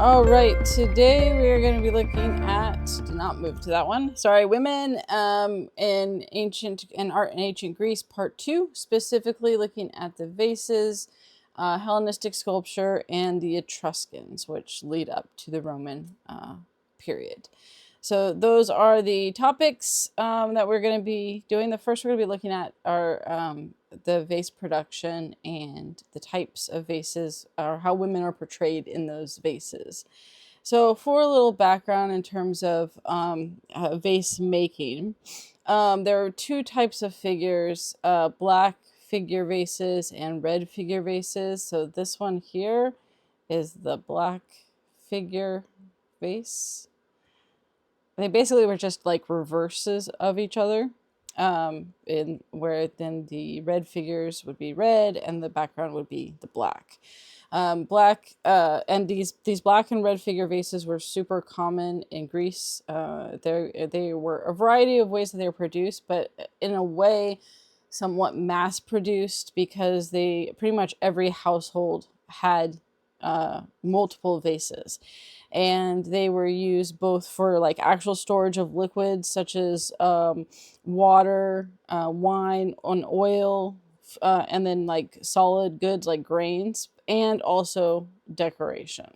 All right, today we are going to be looking at, do not move to that one, sorry, women in art in ancient Greece, part 2, specifically looking at the vases, Hellenistic sculpture, and the Etruscans, which lead up to the Roman period. So those are the topics that we're going to be doing. The first we're going to be looking at are the vase production and the types of vases, or how women are portrayed in those vases. So for a little background in terms of vase making, there are two types of figures, black figure vases and red figure vases. So this one here is the black figure vase. They basically were just like reverses of each other, in where then the red figures would be red and the background would be the black. And these black and red figure vases were super common in Greece. They were a variety of ways that they were produced, but in a way somewhat mass produced, because they pretty much every household had multiple vases, and they were used both for like actual storage of liquids such as water, wine, and oil, and then like solid goods like grains, and also decoration.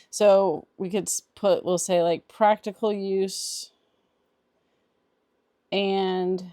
So we could we'll say like practical use and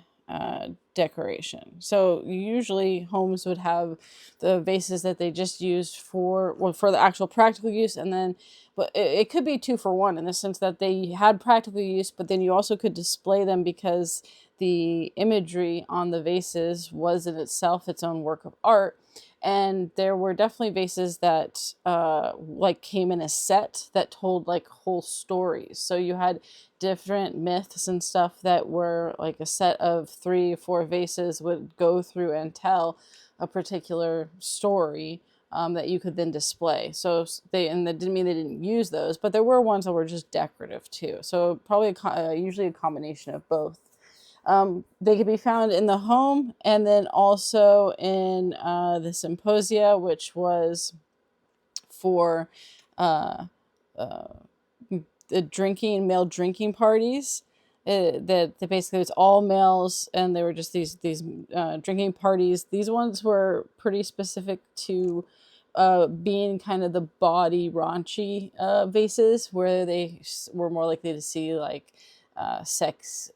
decoration. So usually homes would have the vases that they just used for the actual practical use, and then but it could be 2 for 1 in the sense that they had practical use, but then you also could display them because the imagery on the vases was in itself its own work of art. And there were definitely vases that like came in a set that told like whole stories. So you had different myths and stuff that were like a set of 3 or 4 vases would go through and tell a particular story that you could then display. So that didn't mean they didn't use those, but there were ones that were just decorative too. So probably usually a combination of both. They could be found in the home and then also in the symposia, which was for uh, uh, the male drinking parties. That basically was all males, and they were just these drinking parties. These ones were pretty specific to being kind of the body raunchy vases, where they were more likely to see like sex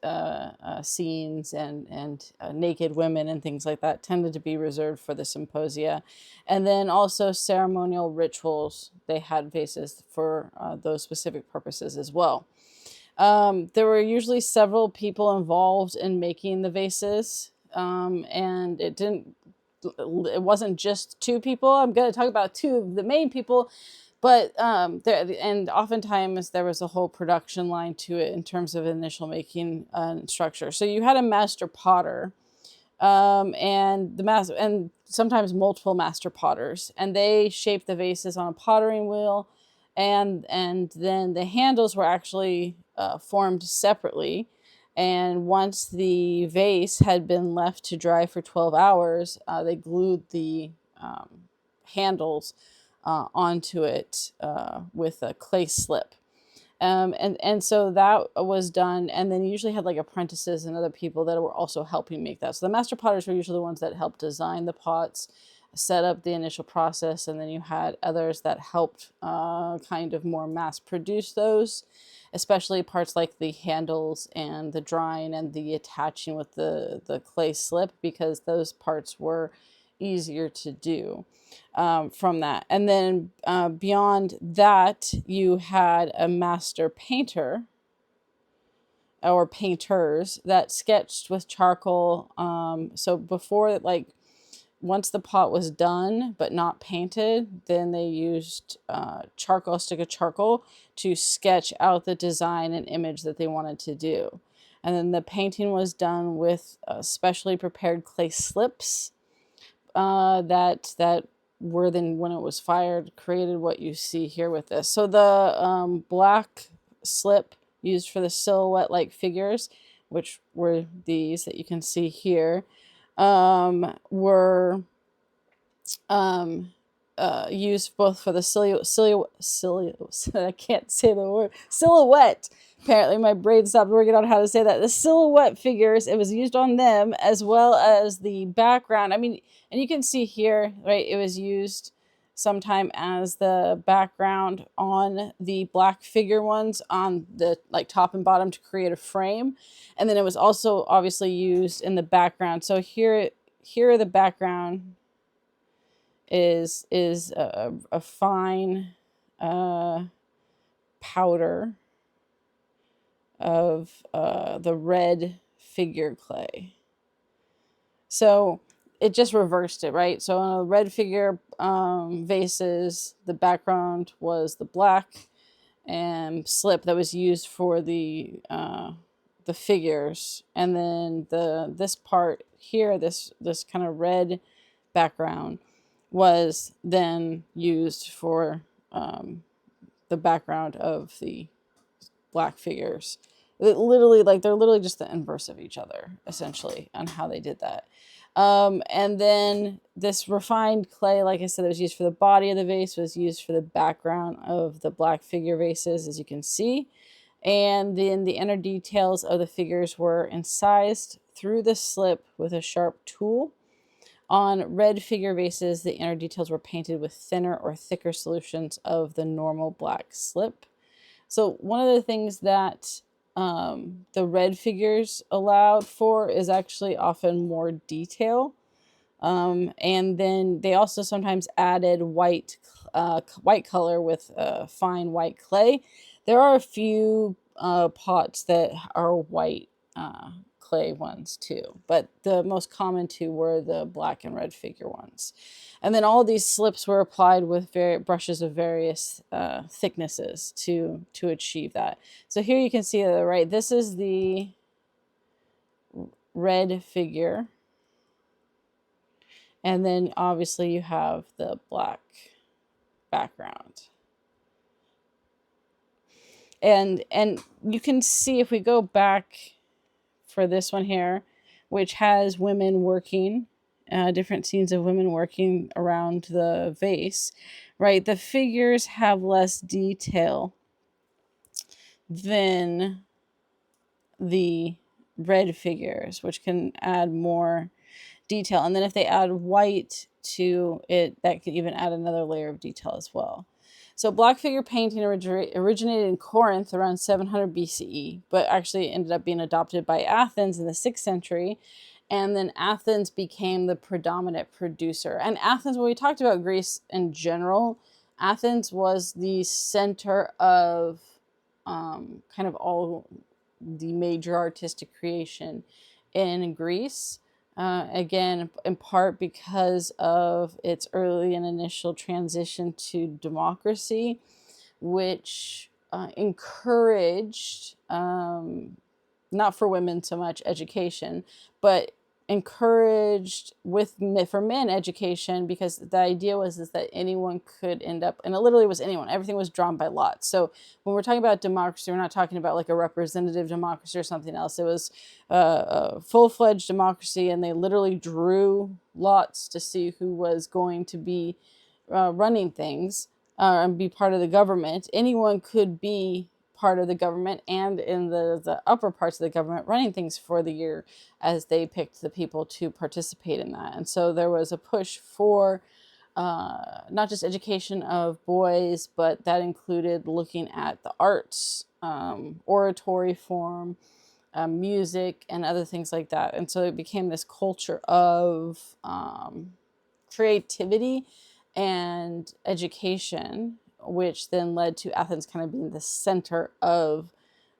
scenes and naked women and things like that tended to be reserved for the symposia. And then also ceremonial rituals, they had vases for those specific purposes as well. There were usually several people involved in making the vases, and it wasn't just 2 people. I'm going to talk about 2 of the main people, but and oftentimes there was a whole production line to it in terms of initial making structure. So you had a master potter, and sometimes multiple master potters, and they shaped the vases on a pottering wheel, and then the handles were actually formed separately. And once the vase had been left to dry for 12 hours, they glued the handles onto it with a clay slip. And so that was done, and then you usually had like apprentices and other people that were also helping make that. So the master potters were usually the ones that helped design the pots, set up the initial process, and then you had others that helped kind of more mass produce those, especially parts like the handles and the drying and the attaching with the clay slip, because those parts were easier to do from that. And then beyond that, you had a master painter or painters that sketched with charcoal. So before, like, once the pot was done but not painted, then they used charcoal, a stick of charcoal, to sketch out the design and image that they wanted to do. And then the painting was done with specially prepared clay slips that were then, when it was fired, created what you see here with this. So the black slip used for the silhouette-like figures, which were these that you can see here, were used both for the I can't say the word, silhouette. Apparently my brain stopped working on how to say that. The silhouette figures, it was used on them as well as the background. I mean, and you can see here, right, it was used sometime as the background on the black figure ones on the like top and bottom to create a frame. And then it was also obviously used in the background. So here the background is a fine powder of the red figure clay. So it just reversed it, right? So on a red figure vases, the background was the black and slip that was used for the figures, and then this part here, this kind of red background, was then used for the background of the black figures. Literally, like, they're literally just the inverse of each other, essentially, on how they did that. And then this refined clay, like I said, that was used for the body of the vase, was used for the background of the black figure vases, as you can see. And then the inner details of the figures were incised through the slip with a sharp tool. On red figure vases, the inner details were painted with thinner or thicker solutions of the normal black slip. So one of the things that the red figures allowed for is actually often more detail. And then they also sometimes added white color with fine white clay. There are a few pots that are white clay ones too, but the most common two were the black and red figure ones. And then all these slips were applied with brushes of various thicknesses to achieve that. So here you can see that, right, this is the red figure. And then obviously you have the black background. And you can see, if we go back for this one here, which has women working, different scenes of women working around the vase, right? The figures have less detail than the red figures, which can add more detail. And then if they add white to it, that could even add another layer of detail as well. So black figure painting originated in Corinth around 700 BCE, but actually ended up being adopted by Athens in the 6th century. And then Athens became the predominant producer. And Athens, when we talked about Greece in general, Athens was the center of kind of all the major artistic creation in Greece. Again, in part because of its early and initial transition to democracy, which encouraged, not for women so much, education, but encouraged for men education, because the idea was that anyone could end up, and it literally was anyone, everything was drawn by lots. So when we're talking about democracy, we're not talking about like a representative democracy or something else. It was a full-fledged democracy, and they literally drew lots to see who was going to be running things and be part of the government. Anyone could be part of the government and in the upper parts of the government running things for the year, as they picked the people to participate in that. And so there was a push for not just education of boys, but that included looking at the arts, oratory form, music, and other things like that. And so it became this culture of creativity and education, which then led to Athens kind of being the center of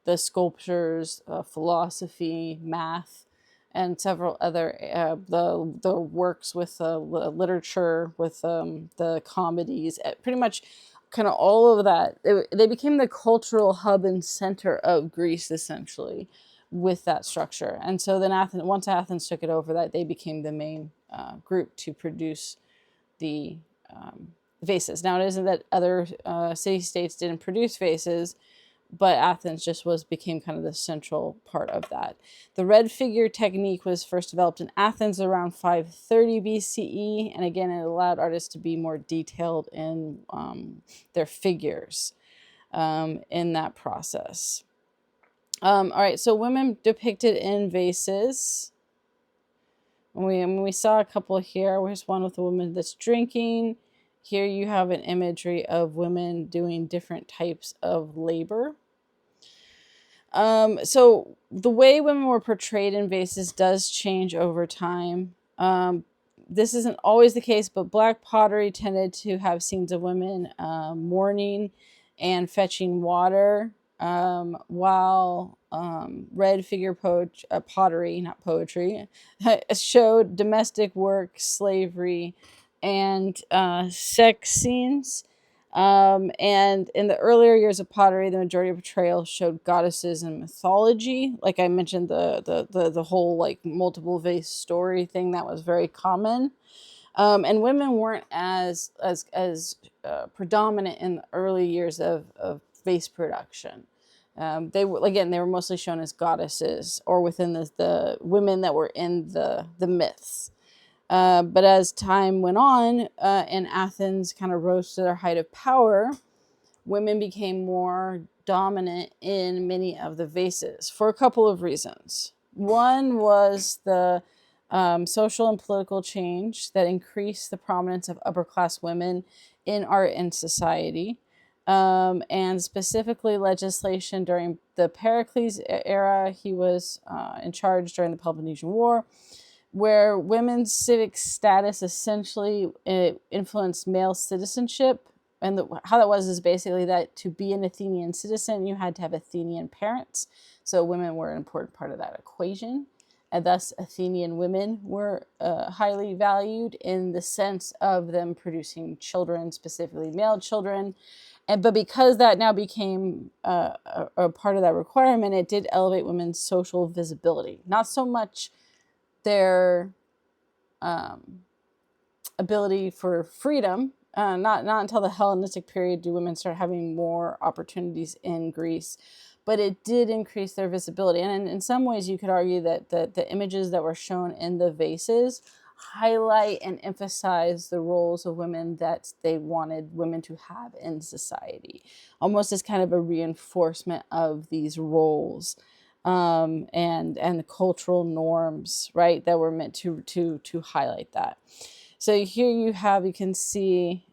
the sculptures, philosophy, math, and several other the works with literature, with the comedies, pretty much kind of all of that. They became the cultural hub and center of Greece, essentially, with that structure. And so then once Athens took it over, that they became the main group to produce the vases. Now, it isn't that other city-states didn't produce vases, but Athens just became kind of the central part of that. The red figure technique was first developed in Athens around 530 BCE, and again, it allowed artists to be more detailed in their figures in that process. All right, so women depicted in vases. We saw a couple here. Here's one with a woman that's drinking. Here you have an imagery of women doing different types of labor. So the way women were portrayed in vases does change over time. This isn't always the case, but Black pottery tended to have scenes of women mourning and fetching water, while red figure pottery, not poetry, showed domestic work, slavery, and sex scenes. And in the earlier years of pottery, the majority of portrayals showed goddesses and mythology. Like I mentioned, the whole like multiple vase story thing that was very common. And women weren't as predominant in the early years of vase production. They were mostly shown as goddesses or within the women that were in the myths. But as time went on and Athens kind of rose to their height of power, women became more dominant in many of the vases for a couple of reasons. One was the social and political change that increased the prominence of upper class women in art and society. And specifically legislation during the Pericles era. He was in charge during the Peloponnesian War, where women's civic status essentially influenced male citizenship. And how that was is basically that to be an Athenian citizen, you had to have Athenian parents. So women were an important part of that equation. And thus, Athenian women were highly valued in the sense of them producing children, specifically male children. But because that now became a part of that requirement, it did elevate women's social visibility. Not so much their ability for freedom. Not until the Hellenistic period do women start having more opportunities in Greece, but it did increase their visibility. And in some ways, you could argue that the images that were shown in the vases highlight and emphasize the roles of women that they wanted women to have in society, almost as kind of a reinforcement of these roles. And the cultural norms, right, that were meant to highlight that. So here you can see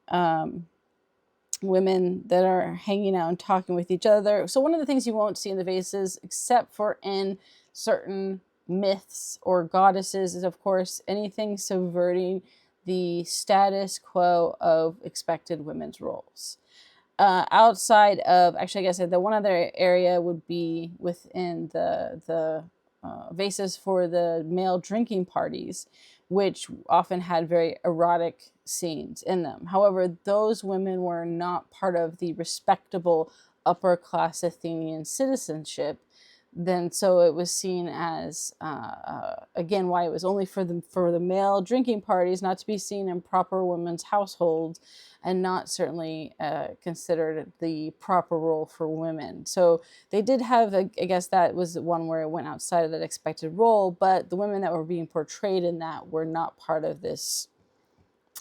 women that are hanging out and talking with each other. So one of the things you won't see in the vases, except for in certain myths or goddesses, is of course anything subverting the status quo of expected women's roles. Outside of, actually, I guess the one other area would be within the vases for the male drinking parties, which often had very erotic scenes in them. However, those women were not part of the respectable upper class Athenian citizenship. Then, so it was seen as again why it was only for the male drinking parties, not to be seen in proper women's households, and not certainly considered the proper role for women. So they did have, I guess that was the one where it went outside of that expected role, but the women that were being portrayed in that were not part of this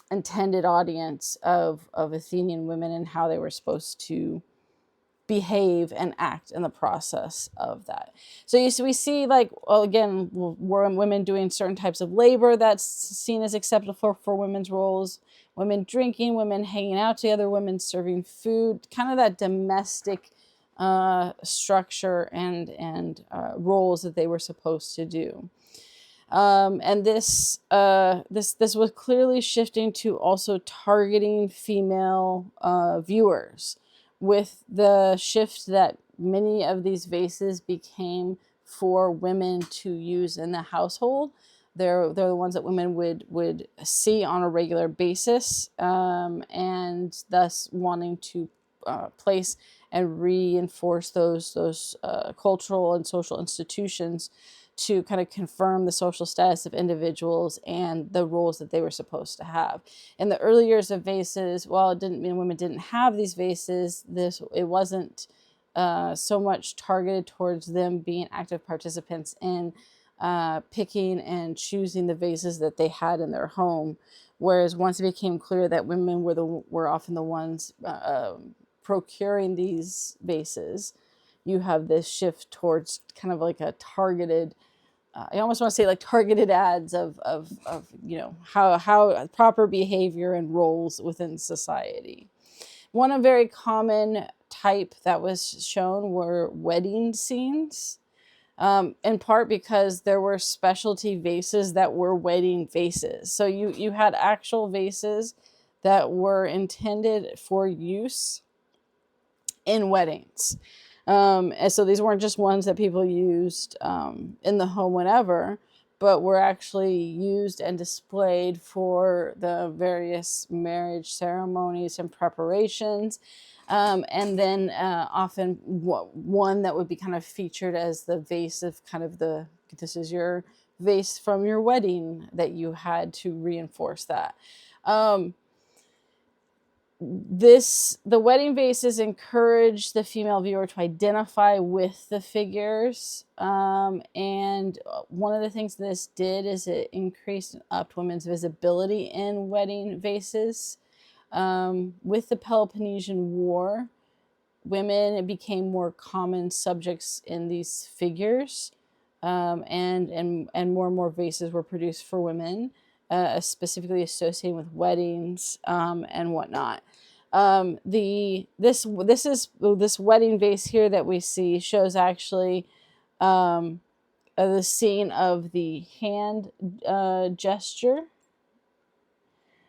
intended audience of Athenian women and how they were supposed to behave and act in the process of that. So we see, like, well, again, women doing certain types of labor that's seen as acceptable for women's roles, women drinking, women hanging out together, women serving food, kind of that domestic structure and roles that they were supposed to do. And this was clearly shifting to also targeting female viewers, with the shift that many of these vases became for women to use in the household. They're the ones that women would see on a regular basis, and thus wanting to place and reinforce those cultural and social institutions to kind of confirm the social status of individuals and the roles that they were supposed to have. In the early years of vases, while it didn't mean women didn't have these vases, it wasn't so much targeted towards them being active participants in picking and choosing the vases that they had in their home. Whereas once it became clear that women were often the ones procuring these vases, you have this shift towards kind of like a targeted. I almost want to say like targeted ads of how proper behavior and roles within society. One very common type that was shown were wedding scenes, in part because there were specialty vases that were wedding vases. So you had actual vases that were intended for use in weddings. And so these weren't just ones that people used in the home whenever, but were actually used and displayed for the various marriage ceremonies and preparations. And then often one that would be kind of featured as the vase of kind of this is your vase from your wedding that you had to reinforce that. The wedding vases encourage the female viewer to identify with the figures. And one of the things this did is it increased and upped women's visibility in wedding vases. With the Peloponnesian War, women became more common subjects in these figures, and more and more vases were produced for women, specifically associated with weddings and whatnot. This wedding vase here that we see shows actually the scene of the hand gesture.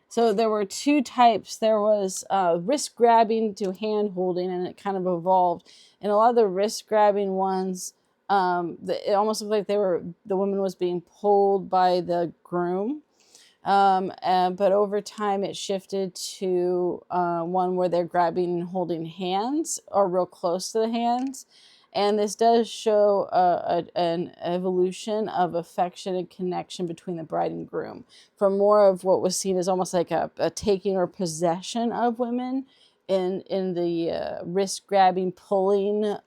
So there were two types. There was wrist grabbing to hand holding, and it kind of evolved. And a lot of the wrist grabbing ones, it almost looked like the woman was being pulled by the groom. But over time, it shifted to one where they're grabbing and holding hands or real close to the hands. And this does show an evolution of affection and connection between the bride and groom, from more of what was seen as almost like a taking or possession of women in the wrist grabbing, pulling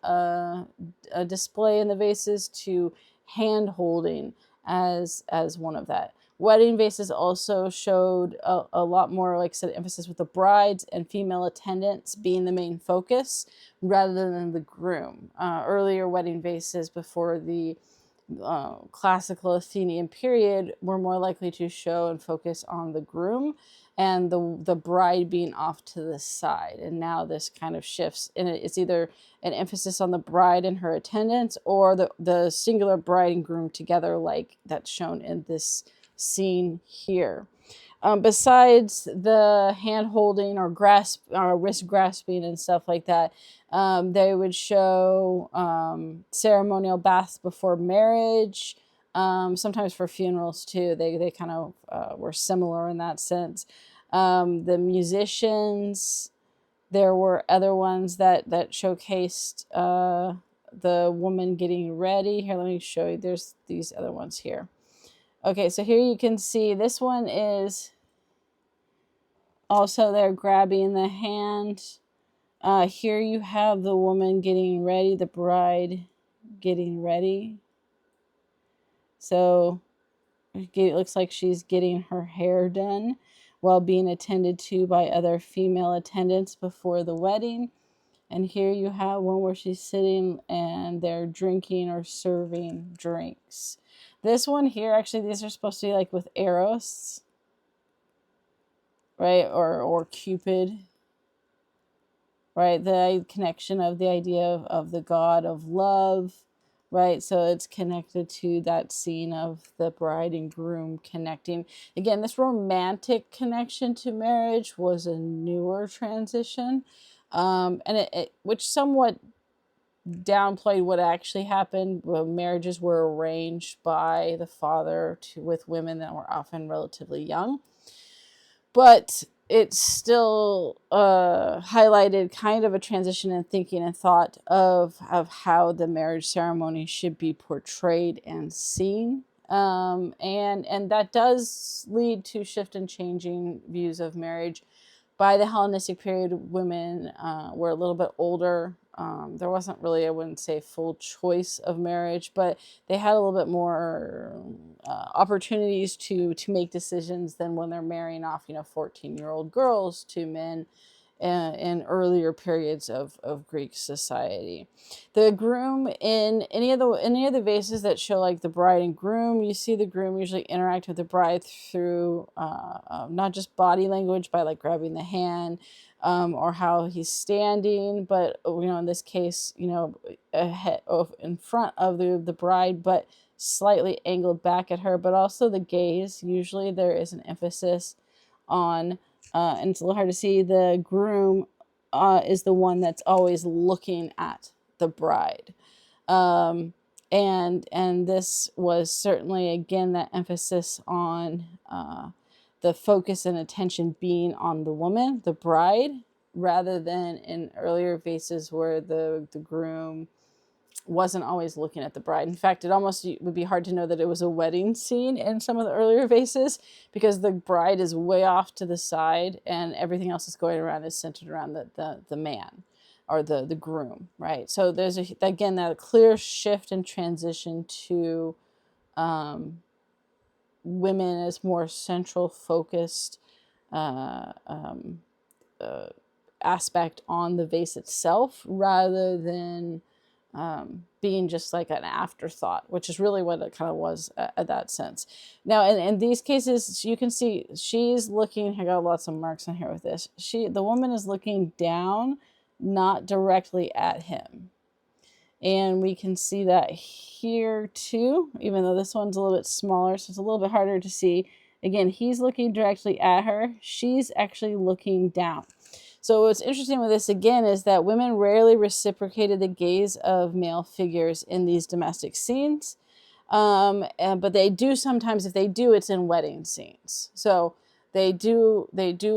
display in the vases, to hand holding as one of that. Wedding vases also showed a lot more, like I said, emphasis with the brides and female attendants being the main focus rather than the groom. Earlier wedding vases before the classical Athenian period were more likely to show and focus on the groom and the bride being off to the side. And now this kind of shifts, and it's either an emphasis on the bride and her attendants or the singular bride and groom together, like that's shown in this scene here. Besides the hand holding or wrist grasping and stuff like that, they would show ceremonial baths before marriage, sometimes for funerals too. They kind of were similar in that sense. The musicians, there were other ones that showcased the woman getting ready. Here, let me show you. There's these other ones here. Okay, so here you can see this one is also they're grabbing the hand. Here you have the woman getting ready, the bride getting ready. So it looks like she's getting her hair done while being attended to by other female attendants before the wedding. And here you have one where she's sitting and they're drinking or serving drinks. This one here, actually, these are supposed to be like with Eros, right? Or Cupid, right? The connection of the idea of the god of love, right? So it's connected to that scene of the bride and groom connecting. Again, this romantic connection to marriage was a newer transition, and which somewhat downplayed what actually happened. Marriages were arranged by the father with women that were often relatively young, but it still highlighted kind of a transition in thinking and thought of how the marriage ceremony should be portrayed and seen. And that does lead to shift and changing views of marriage. By the Hellenistic period, women were a little bit older there wasn't really, I wouldn't say full choice of marriage, but they had a little bit more opportunities to make decisions than when they're marrying off, 14-year-old girls to men in earlier periods of Greek society. The groom, in any of the vases that show like the bride and groom, you see the groom usually interact with the bride through not just body language by like grabbing the hand, or how he's standing, but in this case, ahead in front of the bride, but slightly angled back at her, but also the gaze. Usually there is an emphasis on, and it's a little hard to see, the groom is the one that's always looking at the bride. And this was certainly, again, that emphasis on the focus and attention being on the woman, the bride, rather than in earlier vases where the groom wasn't always looking at the bride. In fact, it almost would be hard to know that it was a wedding scene in some of the earlier vases, because the bride is way off to the side and everything else is going around is centered around the man or the groom, right? So there's again that clear shift and transition to women as more central focused aspect on the vase itself, rather than being just like an afterthought, which is really what it kind of was at that sense. Now, in these cases, you can see she's looking, I got lots of marks on here with this. The woman is looking down, not directly at him. And we can see that here too, even though this one's a little bit smaller, so it's a little bit harder to see. Again, he's looking directly at her. She's actually looking down. So what's interesting with this, again, is that women rarely reciprocated the gaze of male figures in these domestic scenes. But they do sometimes. If they do, it's in wedding scenes. So they do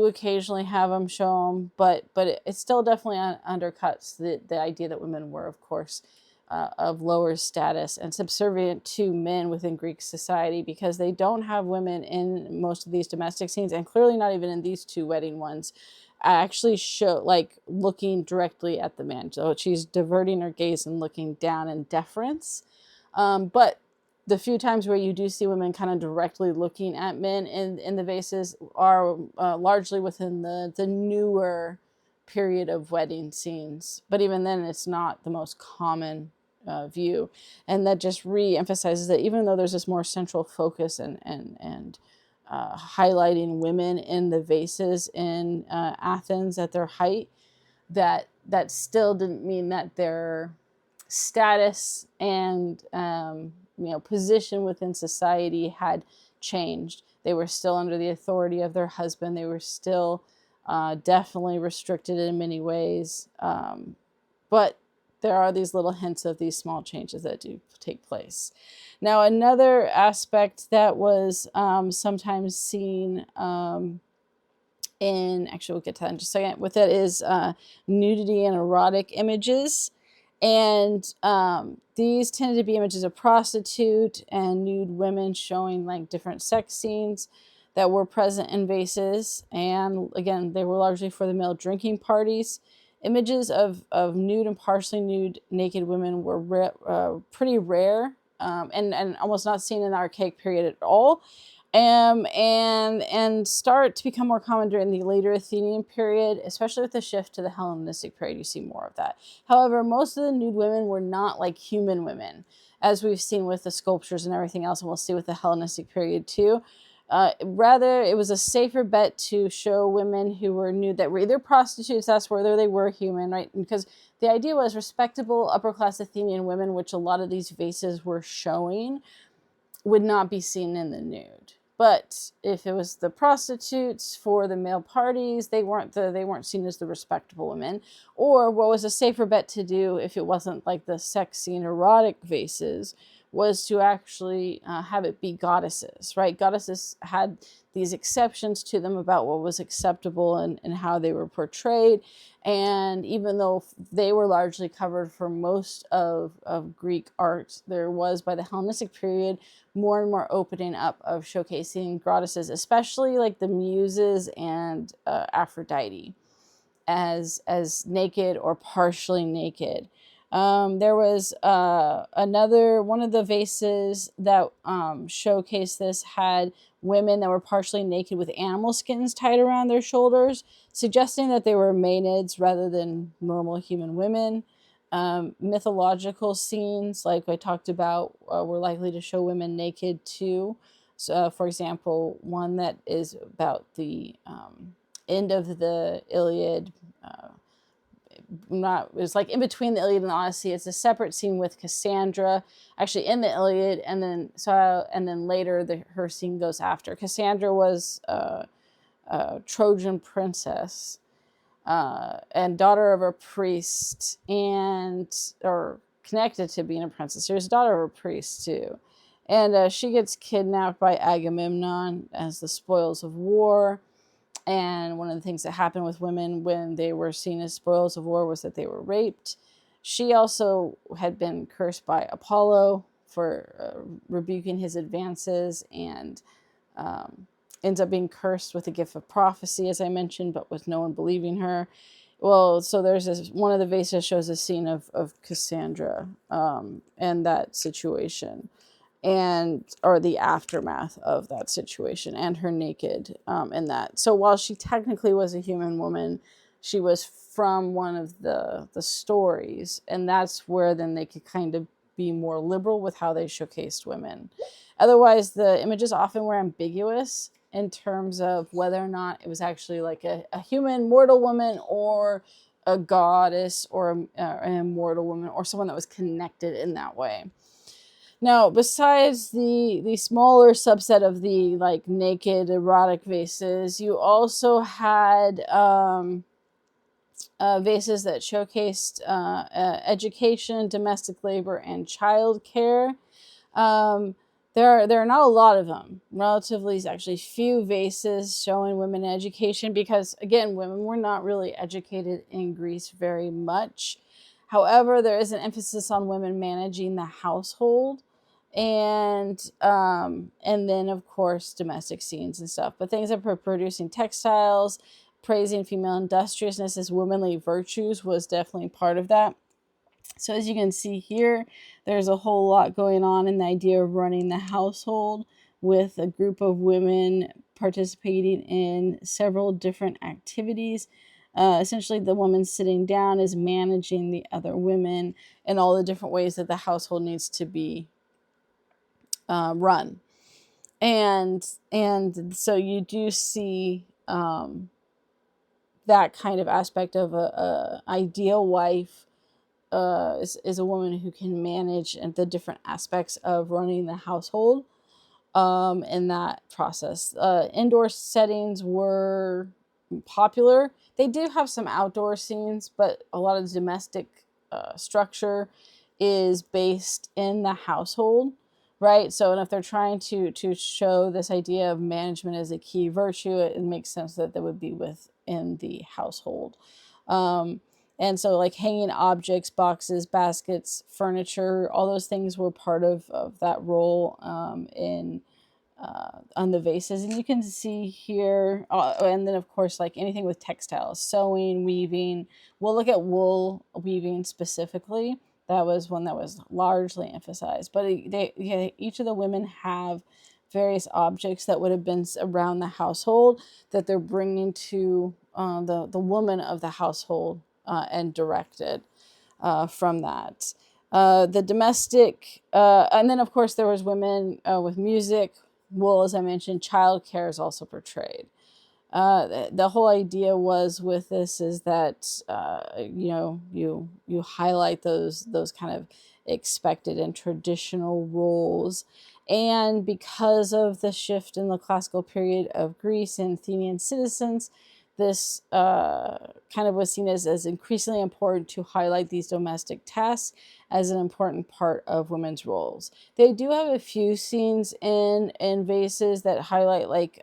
occasionally have them show them, but it still definitely undercuts the idea that women were, of course, of lower status and subservient to men within Greek society, because they don't have women in most of these domestic scenes, and clearly not even in these two wedding ones, actually show like looking directly at the man. So she's diverting her gaze and looking down in deference. But the few times where you do see women kind of directly looking at men in the vases are largely within the newer period of wedding scenes. But even then, it's not the most common view. And that just re-emphasizes that even though there's this more central focus and highlighting women in the vases in Athens at their height, that still didn't mean that their status and position within society had changed. They were still under the authority of their husband. They were still definitely restricted in many ways. But there are these little hints of these small changes that do take place. Now, another aspect that was sometimes seen actually we'll get to that in just a second, with it is nudity and erotic images. And these tended to be images of prostitute and nude women showing like different sex scenes that were present in vases. And again, they were largely for the male drinking parties. Images of nude and partially nude naked women were pretty rare, and almost not seen in the archaic period at all. And start to become more common during the later Athenian period, especially with the shift to the Hellenistic period. You see more of that. However, most of the nude women were not like human women, as we've seen with the sculptures and everything else, and we'll see with the Hellenistic period too. Rather, it was a safer bet to show women who were nude that were either prostitutes, that's whether they were human, right? Because the idea was respectable upper-class Athenian women, which a lot of these vases were showing, would not be seen in the nude. But if it was the prostitutes for the male parties, they weren't seen as the respectable women. Or what was a safer bet to do, if it wasn't like the sexy and erotic vases, was to actually have it be goddesses, right? Goddesses had these exceptions to them about what was acceptable and how they were portrayed. And even though they were largely covered for most of Greek art, there was, by the Hellenistic period, more and more opening up of showcasing goddesses, especially like the Muses and Aphrodite. as naked or partially naked. There was another one of the vases that showcased this had women that were partially naked with animal skins tied around their shoulders, suggesting that they were Maenads rather than normal human women. Mythological scenes, like I talked about, were likely to show women naked too. So, for example, one that is about the end of the Iliad. Not It's like in between the Iliad and the Odyssey. It's a separate scene with Cassandra, actually in the Iliad, and then later her scene goes after. Cassandra was a Trojan princess and daughter of a priest, or connected to being a princess. She was a daughter of a priest too, and she gets kidnapped by Agamemnon as the spoils of war. And one of the things that happened with women when they were seen as spoils of war was that they were raped. She also had been cursed by Apollo for rebuking his advances, and ends up being cursed with the gift of prophecy, as I mentioned, but with no one believing her. Well, so there's one of the vases shows a scene of Cassandra and that situation, or the aftermath of that situation, and her naked in that. So while she technically was a human woman, she was from one of the stories, and that's where then they could kind of be more liberal with how they showcased women. Otherwise, the images often were ambiguous in terms of whether or not it was actually like a human mortal woman, or a goddess, or an immortal woman, or someone that was connected in that way. Now, besides the smaller subset of the like naked erotic vases, you also had vases that showcased education, domestic labor, and child care. There are not a lot of them. Relatively, actually, few vases showing women education, because again, women were not really educated in Greece very much. However, there is an emphasis on women managing the household, and then of course domestic scenes and stuff. But things like producing textiles, praising female industriousness as womanly virtues was definitely part of that. So as you can see here, there's a whole lot going on in the idea of running the household, with a group of women participating in several different activities. Essentially, the woman sitting down is managing the other women in all the different ways that the household needs to be run. And so you do see that kind of aspect of a ideal wife is a woman who can manage and the different aspects of running the household in that process. Indoor settings were popular. They do have some outdoor scenes, but a lot of the domestic structure is based in the household, right? So, and if they're trying to show this idea of management as a key virtue, it makes sense that would be within the household. And so, like hanging objects, boxes, baskets, furniture, all those things were part of that role on the vases. And you can see here, and then of course, like anything with textiles, sewing, weaving. We'll look at wool weaving specifically. That was one that was largely emphasized. But each of the women have various objects that would have been around the household that they're bringing to the woman of the household and directed from that. The domestic, and then of course there was women with music, wool, as I mentioned. Child care is also portrayed. The whole idea was with this is that you highlight those kind of expected and traditional roles. And because of the shift in the classical period of Greece and Athenian citizens, this kind of was seen as increasingly important to highlight these domestic tasks as an important part of women's roles. They do have a few scenes in vases that highlight like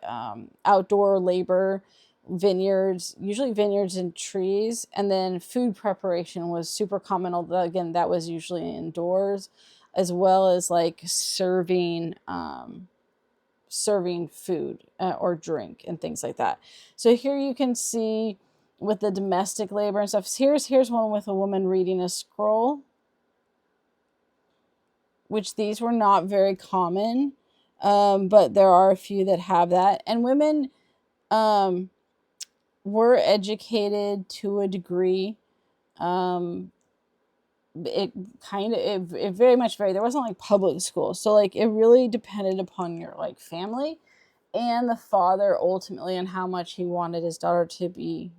outdoor labor, vineyards, usually vineyards and trees, and then food preparation was super common, although again that was usually indoors, as well as like serving food or drink and things like that. So here you can see with the domestic labor and stuff. Here's one with a woman reading a scroll, which these were not very common, but there are a few that have that. And women were educated to a degree. It it very much varied. There wasn't like public school, so like it really depended upon your like family and the father ultimately on how much he wanted his daughter to be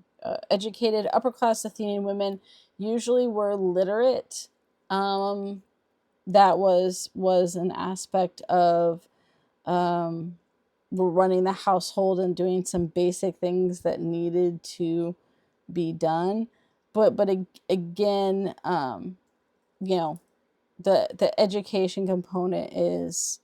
educated. Upper class Athenian women usually were literate. That was an aspect of running the household and doing some basic things that needed to be done. But again, you know, the education component is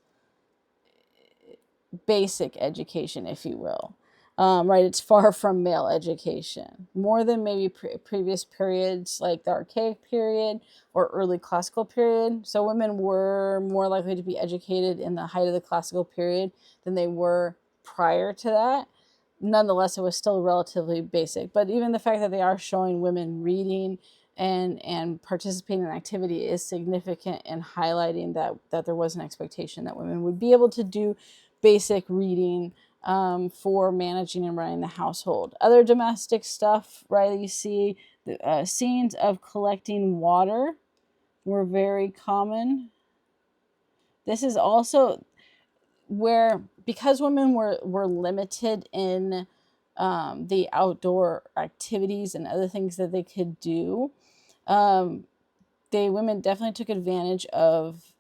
basic education, if you will. Right, it's far from male education, more than maybe previous periods like the archaic period or early classical period. So women were more likely to be educated in the height of the classical period than they were prior to that. Nonetheless, it was still relatively basic. But even the fact that they are showing women reading and participating in activity is significant in highlighting that there was an expectation that women would be able to do basic reading for managing and running the household. Other domestic stuff, right? You see the scenes of collecting water were very common. This is also where, because women were limited in the outdoor activities and other things that they could do, women definitely took advantage of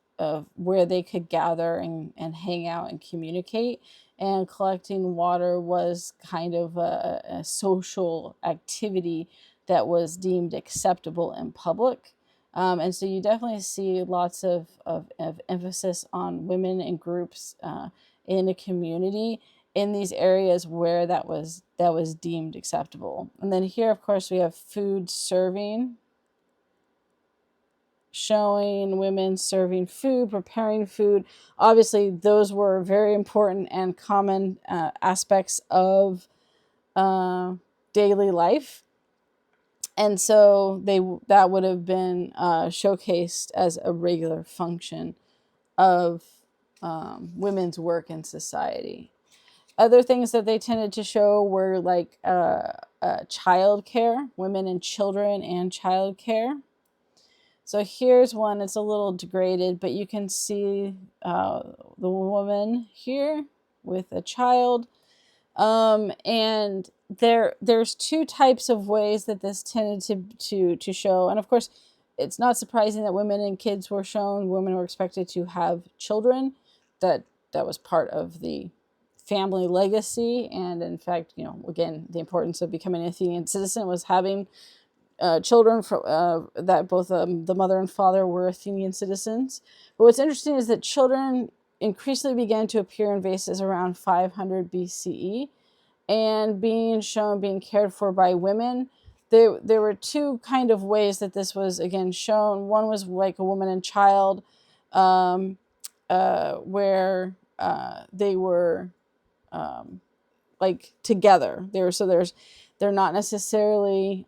where they could gather and hang out and communicate. And collecting water was kind of a social activity that was deemed acceptable in public. And so you definitely see lots of emphasis on women and groups in a community in these areas where that was deemed acceptable. And then here, of course, we have food serving, showing women serving food, preparing food. Obviously, those were very important and common aspects of daily life. And so that would have been showcased as a regular function of women's work in society. Other things that they tended to show were like child care, women and children and child care. So here's one, it's a little degraded, but you can see the woman here with a child. And there's two types of ways that this tended to show. And of course, it's not surprising that women and kids were shown. Women were expected to have children. That was part of the family legacy. And in fact, again, the importance of becoming an Athenian citizen was having children that both the mother and father were Athenian citizens. But what's interesting is that children increasingly began to appear in vases around 500 BCE and being cared for by women. There were two kind of ways that this was again shown. One was like a woman and child, where they were like together. They're not necessarily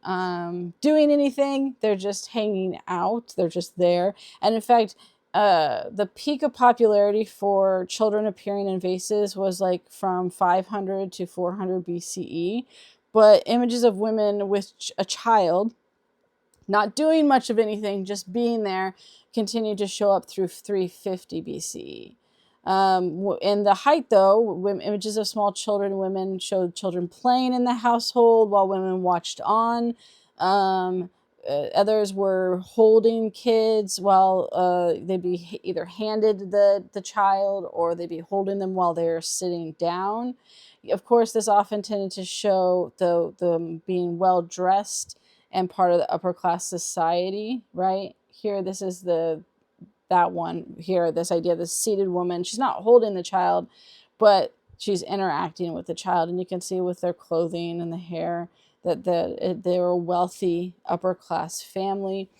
doing anything. They're just hanging out. They're just there. And in fact, the peak of popularity for children appearing in vases was like from 500 to 400 BCE. But images of women with a child not doing much of anything, just being there, continued to show up through 350 BCE. In the height, though, images of small children, women showed children playing in the household while women watched on. Others were holding kids while they'd be either handed the child or they'd be holding them while they're sitting down. Of course, this often tended to show them being well dressed and part of the upper class society, right? Here, this is that one here, this idea of this seated woman. She's not holding the child, but she's interacting with the child. And you can see with their clothing and the hair that they're a wealthy upper class family.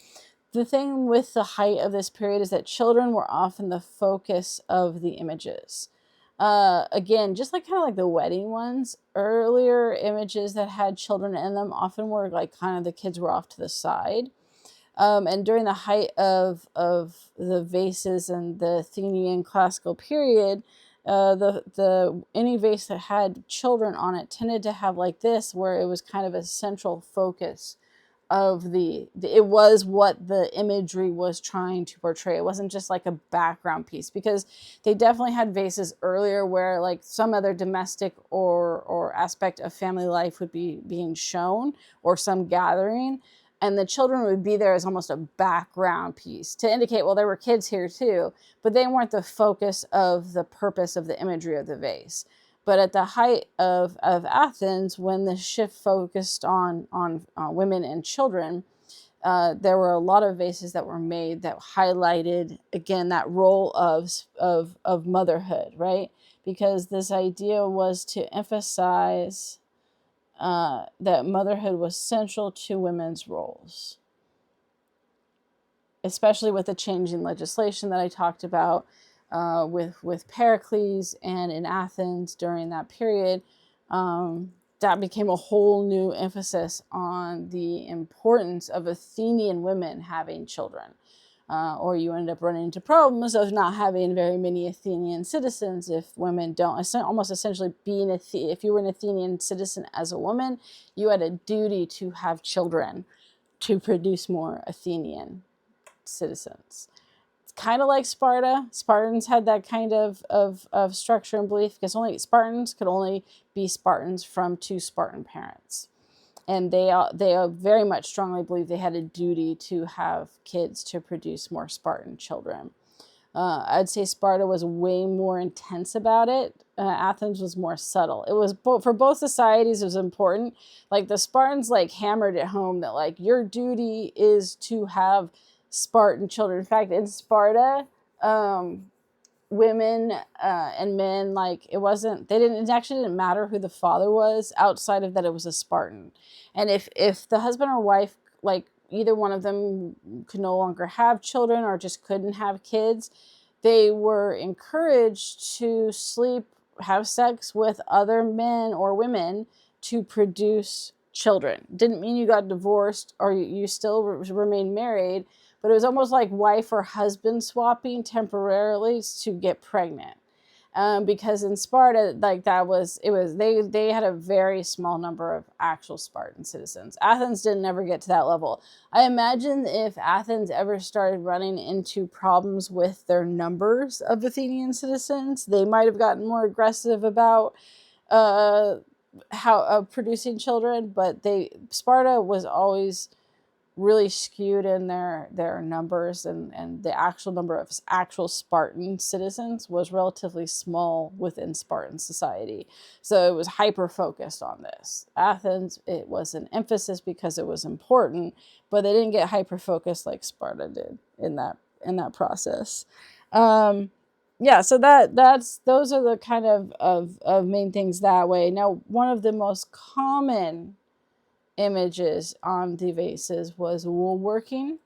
The thing with the height of this period is that children were often the focus of the images. Again, just like kind of like the wedding ones, earlier images that had children in them often were like kind of the kids were off to the side. And during the height of the vases and the Athenian classical period, the any vase that had children on it tended to have like this, where it was kind of a central focus of it was what the imagery was trying to portray. It wasn't just like a background piece, because they definitely had vases earlier where like some other domestic or aspect of family life would be being shown, or some gathering, and the children would be there as almost a background piece to indicate, well, there were kids here too, but they weren't the focus of the purpose of the imagery of the vase. But at the height of Athens, when the shift focused on women and children, there were a lot of vases that were made that highlighted, again, that role of motherhood, right? Because this idea was to emphasize that motherhood was central to women's roles, especially with the changing legislation that I talked about with Pericles and in Athens during that period. That became a whole new emphasis on the importance of Athenian women having children. Or you end up running into problems of not having very many Athenian citizens if women don't, almost essentially being if you were an Athenian citizen as a woman, you had a duty to have children to produce more Athenian citizens. It's kind of like Sparta. Spartans had that kind of structure and belief, because only Spartans could only be Spartans from two Spartan parents. And they very much strongly believe they had a duty to have kids to produce more Spartan children. I'd say Sparta was way more intense about it. Athens was more subtle. It was for both societies. It was important. Like the Spartans, like hammered it home that like your duty is to have Spartan children. In fact, in Sparta, women and men, like it actually didn't matter who the father was, outside of that it was a Spartan. And if the husband or wife, like either one of them could no longer have children or just couldn't have kids, they were encouraged to have sex with other men or women to produce children. Didn't mean you got divorced or you still remained married, but it was almost like wife or husband swapping temporarily to get pregnant. Because in Sparta, like they had a very small number of actual Spartan citizens. Athens didn't ever get to that level. I imagine if Athens ever started running into problems with their numbers of Athenian citizens, they might have gotten more aggressive about producing children. But Sparta was always really skewed in their numbers, and the actual number of actual Spartan citizens was relatively small within Spartan society. So it was hyper focused on this. Athens, it was an emphasis because it was important, but they didn't get hyper focused like Sparta did in that process. Yeah, so those are the kind of main things that way. Now, one of the most common images on the vases was woolworking,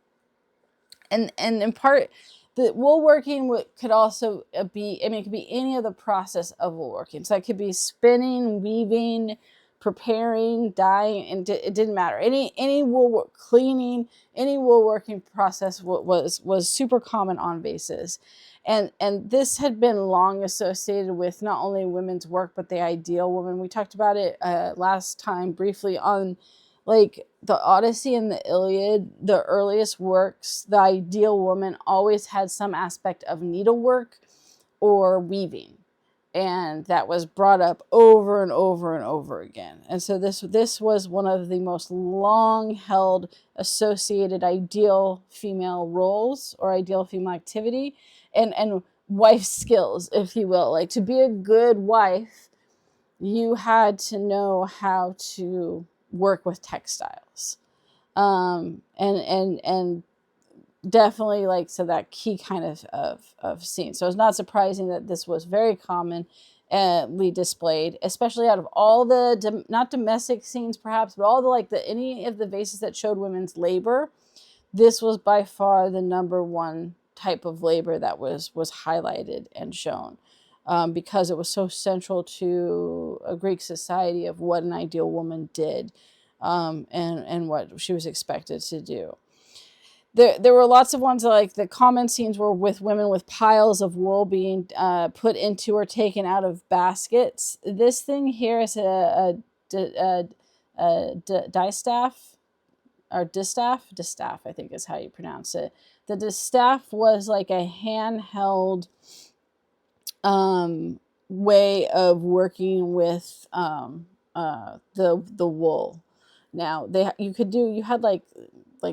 and in part the woolworking could also be, it could be any of the process of woolworking. So it could be spinning, weaving, preparing, dyeing, and it didn't matter. Any wool cleaning, any woolworking process was super common on vases. And this had been long associated with not only women's work, but the ideal woman. We talked about it last time briefly on like the Odyssey and the Iliad, the earliest works. The ideal woman always had some aspect of needlework or weaving. And that was brought up over and over and over again. And so this was one of the most long-held associated ideal female roles or ideal female activity and wife skills, if you will. Like, to be a good wife, you had to know how to work with textiles. And definitely, like, so that key kind of scene. So it's not surprising that this was very commonly displayed, especially out of all the not domestic scenes perhaps, but all the any of the vases that showed women's labor. This was by far the number one type of labor that was highlighted and shown. because it was so central to a Greek society of what an ideal woman did, and what she was expected to do. There were lots of ones like the common scenes were with women with piles of wool being put into or taken out of baskets. This thing here is a distaff, or distaff, I think is how you pronounce it. The distaff was like a handheld way of working with the wool. Now you had like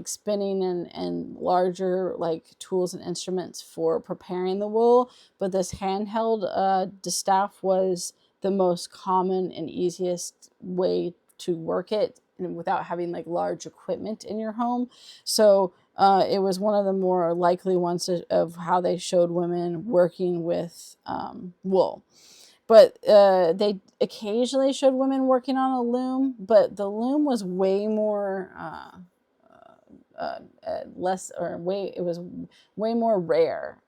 spinning and larger like tools and instruments for preparing the wool, but this handheld distaff was the most common and easiest way to work it, and without having like large equipment in your home. So it was one of the more likely ones of how they showed women working with wool. But they occasionally showed women working on a loom, but the loom was way more less, or way it was way more rare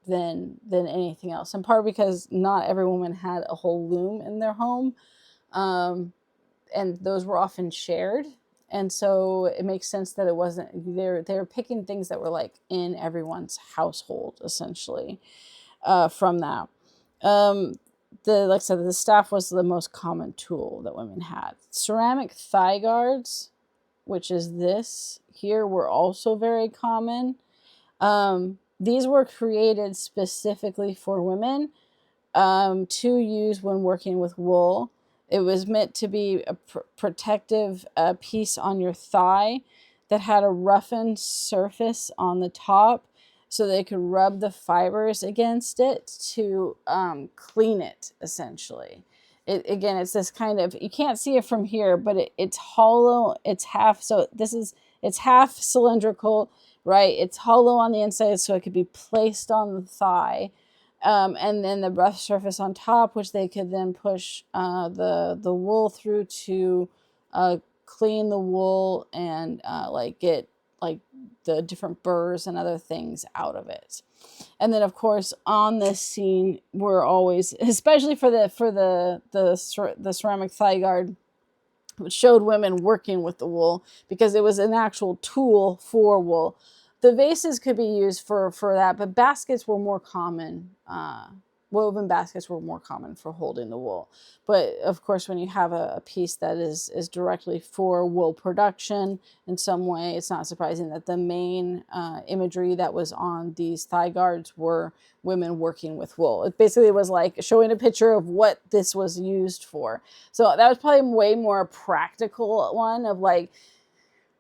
than anything else. In part because not every woman had a whole loom in their home, and those were often shared. And so it makes sense that it wasn't, they're picking things that were like in everyone's household essentially, from that. Like I said, the staff was the most common tool that women had. Ceramic thigh guards, which is this here, were also very common. These were created specifically for women, to use when working with wool. It was meant to be a protective piece on your thigh that had a roughened surface on the top, so they could rub the fibers against it to clean it, essentially. Again, it's this kind of, you can't see it from here, but it's hollow. It's half, so it's half cylindrical, right? It's hollow on the inside, so it could be placed on the thigh. And then the rough surface on top, which they could then push the wool through to clean the wool and like get like the different burrs and other things out of it. And then of course on this scene, we're always, especially for the ceramic thigh guard, which showed women working with the wool because it was an actual tool for wool. The vases could be used for that, but baskets were more common. Woven baskets were more common for holding the wool. But of course, when you have a piece that is directly for wool production in some way, it's not surprising that the main imagery that was on these thigh guards were women working with wool. It basically was like showing a picture of what this was used for. So that was probably way more practical one of like,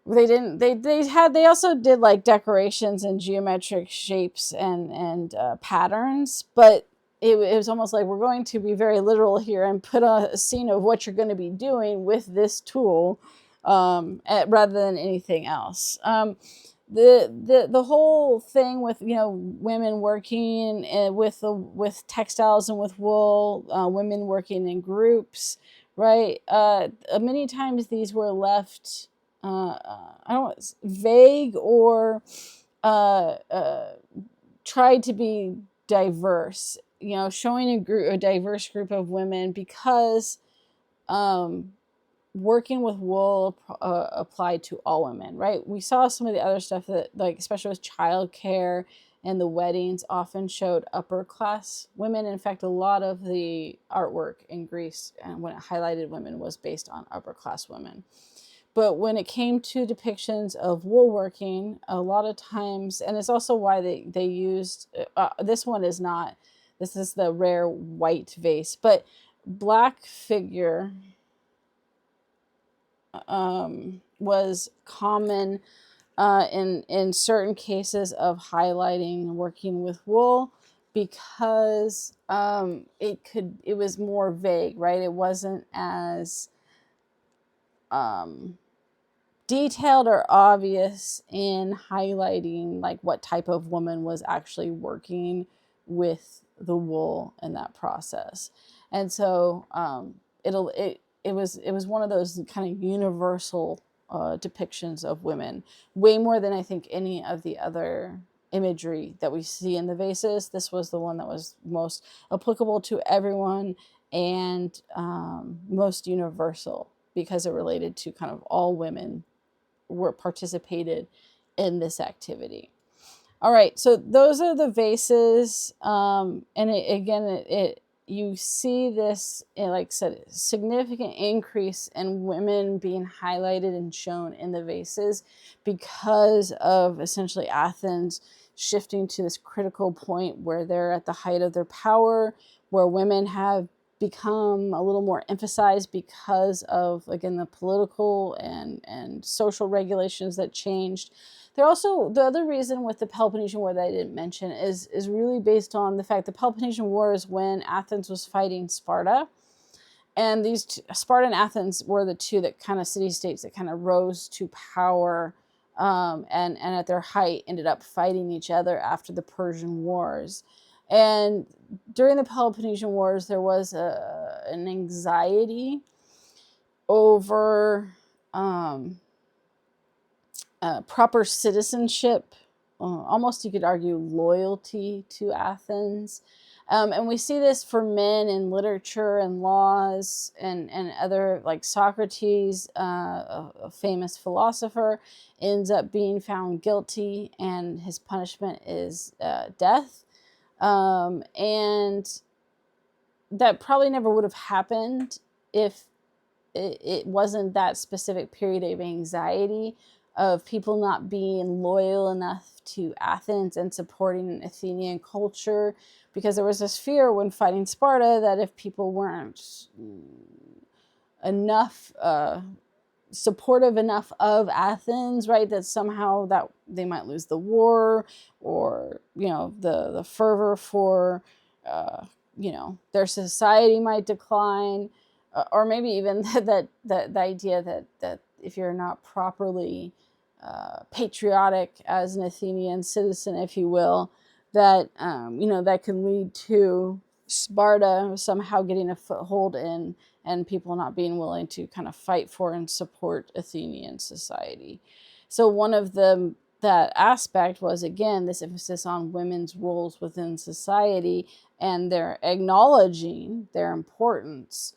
they also did like decorations and geometric shapes and patterns, but it was almost like, we're going to be very literal here and put a scene of what you're going to be doing with this tool, rather than anything else. The whole thing with women working with textiles and with wool, women working in groups, right? Many times these were left I don't know, vague, or tried to be diverse, showing a diverse group of women, because working with wool applied to all women, right? We saw some of the other stuff that, like, especially with childcare and the weddings, often showed upper class women. In fact, a lot of the artwork in Greece, and when it highlighted women, was based on upper class women. But when it came to depictions of woolworking, a lot of times, and it's also why they used, this one is not, this is the rare white vase, but black figure was common in certain cases of highlighting working with wool, because it was more vague, right? It wasn't as detailed or obvious in highlighting like what type of woman was actually working with the wool in that process. And so it was one of those kind of universal depictions of women, way more than I think any of the other imagery that we see in the vases. This was the one that was most applicable to everyone and most universal because it related to kind of all women were participated in this activity. All right, so those are the vases, and you see this, like I said, significant increase in women being highlighted and shown in the vases because of essentially Athens shifting to this critical point where they're at the height of their power, where women have become a little more emphasized because of, again, the political and social regulations that changed. They're also, the other reason with the Peloponnesian War that I didn't mention is really based on the fact the Peloponnesian War is when Athens was fighting Sparta. And these Sparta and Athens were the two that kind of city-states that kind of rose to power and at their height ended up fighting each other after the Persian Wars. And during the Peloponnesian Wars, there was an anxiety over proper citizenship, almost you could argue loyalty to Athens. And we see this for men in literature and laws and other, like Socrates, a famous philosopher, ends up being found guilty and his punishment is death. And that probably never would have happened if it wasn't that specific period of anxiety of people not being loyal enough to Athens and supporting Athenian culture, because there was this fear when fighting Sparta that if people weren't enough supportive enough of Athens, right, that somehow that they might lose the war, or the fervor for their society might decline, or maybe even that the idea that if you're not properly patriotic as an Athenian citizen, if you will, that that can lead to Sparta somehow getting a foothold in, and people not being willing to kind of fight for and support Athenian society. So one of that aspect was, again, this emphasis on women's roles within society and their acknowledging their importance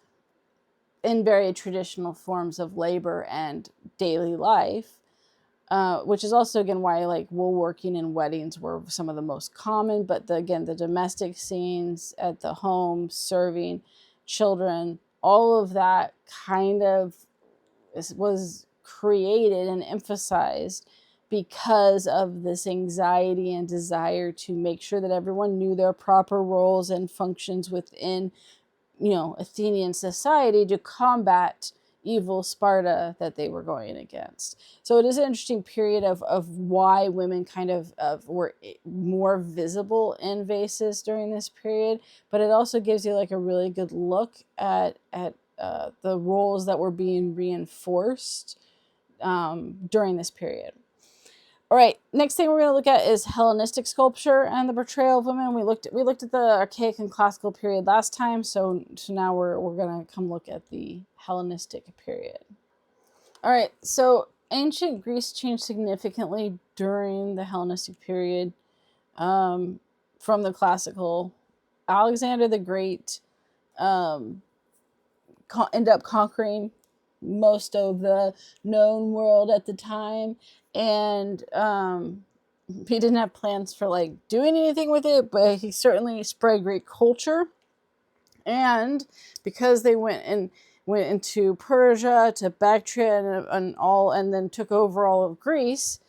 in very traditional forms of labor and daily life, which is also, again, why like woolworking and weddings were some of the most common. But the domestic scenes at the home, serving children, all of that kind of was created and emphasized because of this anxiety and desire to make sure that everyone knew their proper roles and functions within Athenian society to combat evil Sparta that they were going against. So it is an interesting period of why women kind of were more visible in vases during this period, but it also gives you like a really good look at the roles that were being reinforced during this period. All right, next thing we're going to look at is Hellenistic sculpture and the portrayal of women. We looked at the archaic and classical period last time, so now we're going to come look at the Hellenistic period. All right, so ancient Greece changed significantly during the Hellenistic period from the classical. Alexander the Great ended up conquering most of the known world at the time, and he didn't have plans for like doing anything with it, but he certainly spread Greek culture. And because they went into Persia, to Bactria, and then took over all of Greece,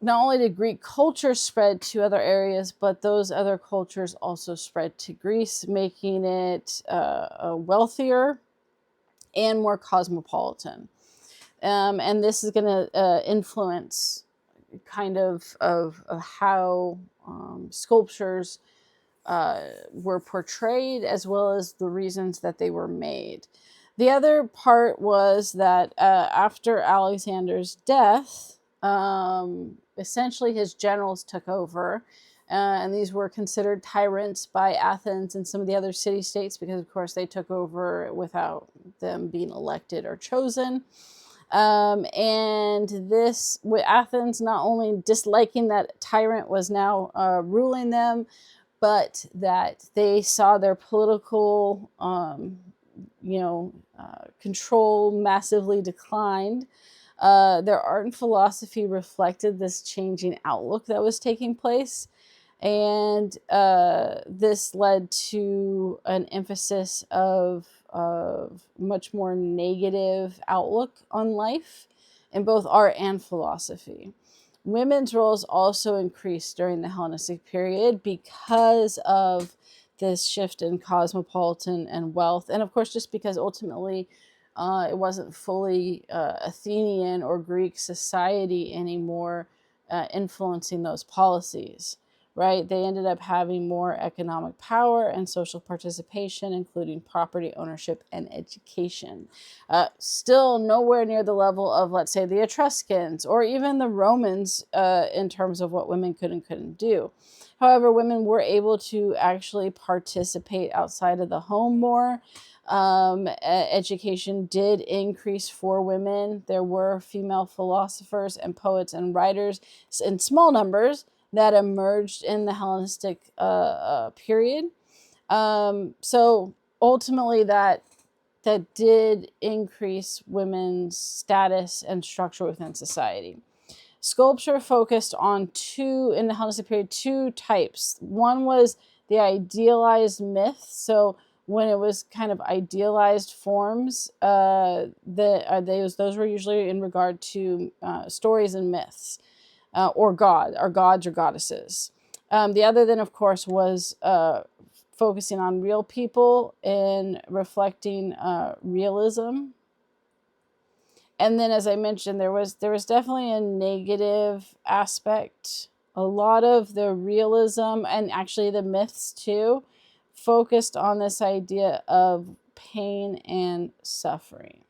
not only did Greek culture spread to other areas, but those other cultures also spread to Greece, making it wealthier and more cosmopolitan. And this is going to influence kind of how sculptures were portrayed, as well as the reasons that they were made. The other part was that after Alexander's death, essentially his generals took over, and these were considered tyrants by Athens and some of the other city-states because, of course, they took over without them being elected or chosen. And this, with Athens not only disliking that tyrant was now ruling them, but that they saw their political, control massively declined. Their art and philosophy reflected this changing outlook that was taking place. And this led to an emphasis of much more negative outlook on life in both art and philosophy. Women's roles also increased during the Hellenistic period because of this shift in cosmopolitan and wealth. And of course, just because ultimately it wasn't fully Athenian or Greek society anymore influencing those policies, right? They ended up having more economic power and social participation, including property ownership and education. Still nowhere near the level of, let's say, the Etruscans or even the Romans in terms of what women could and couldn't do. However, women were able to actually participate outside of the home more. Education did increase for women. There were female philosophers and poets and writers in small numbers that emerged in the Hellenistic period. So ultimately, that did increase women's status and structure within society. Sculpture focused on in the Hellenistic period, two types. One was the idealized myth. So when it was kind of idealized forms, those were usually in regard to stories and myths, or gods or goddesses. The other then, of course, was focusing on real people and reflecting realism. And then, as I mentioned, there was definitely a negative aspect. A lot of the realism and actually the myths too focused on this idea of pain and suffering.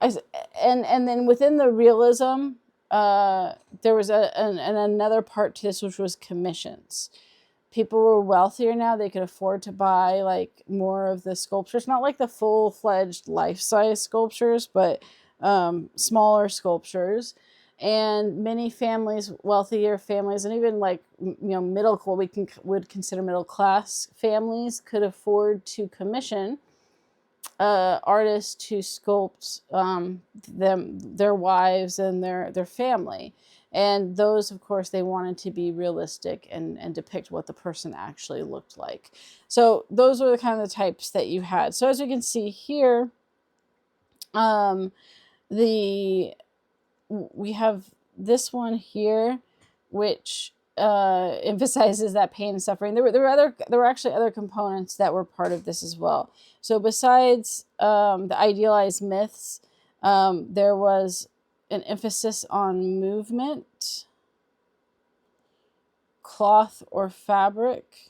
And then within the realism, there was another part to this, which was commissions. People were wealthier now. They could afford to buy like more of the sculptures, not like the full-fledged life-size sculptures, but smaller sculptures. And many families, wealthier families, and even like what we would consider middle class families, could afford to commission artists to sculpt their wives and their family. And those, of course, they wanted to be realistic and depict what the person actually looked like. So those were the kind of the types that you had. So as we can see here, we have this one here, which emphasizes that pain and suffering. There were actually other components that were part of this as well. So besides the idealized myths, there was an emphasis on movement, cloth or fabric,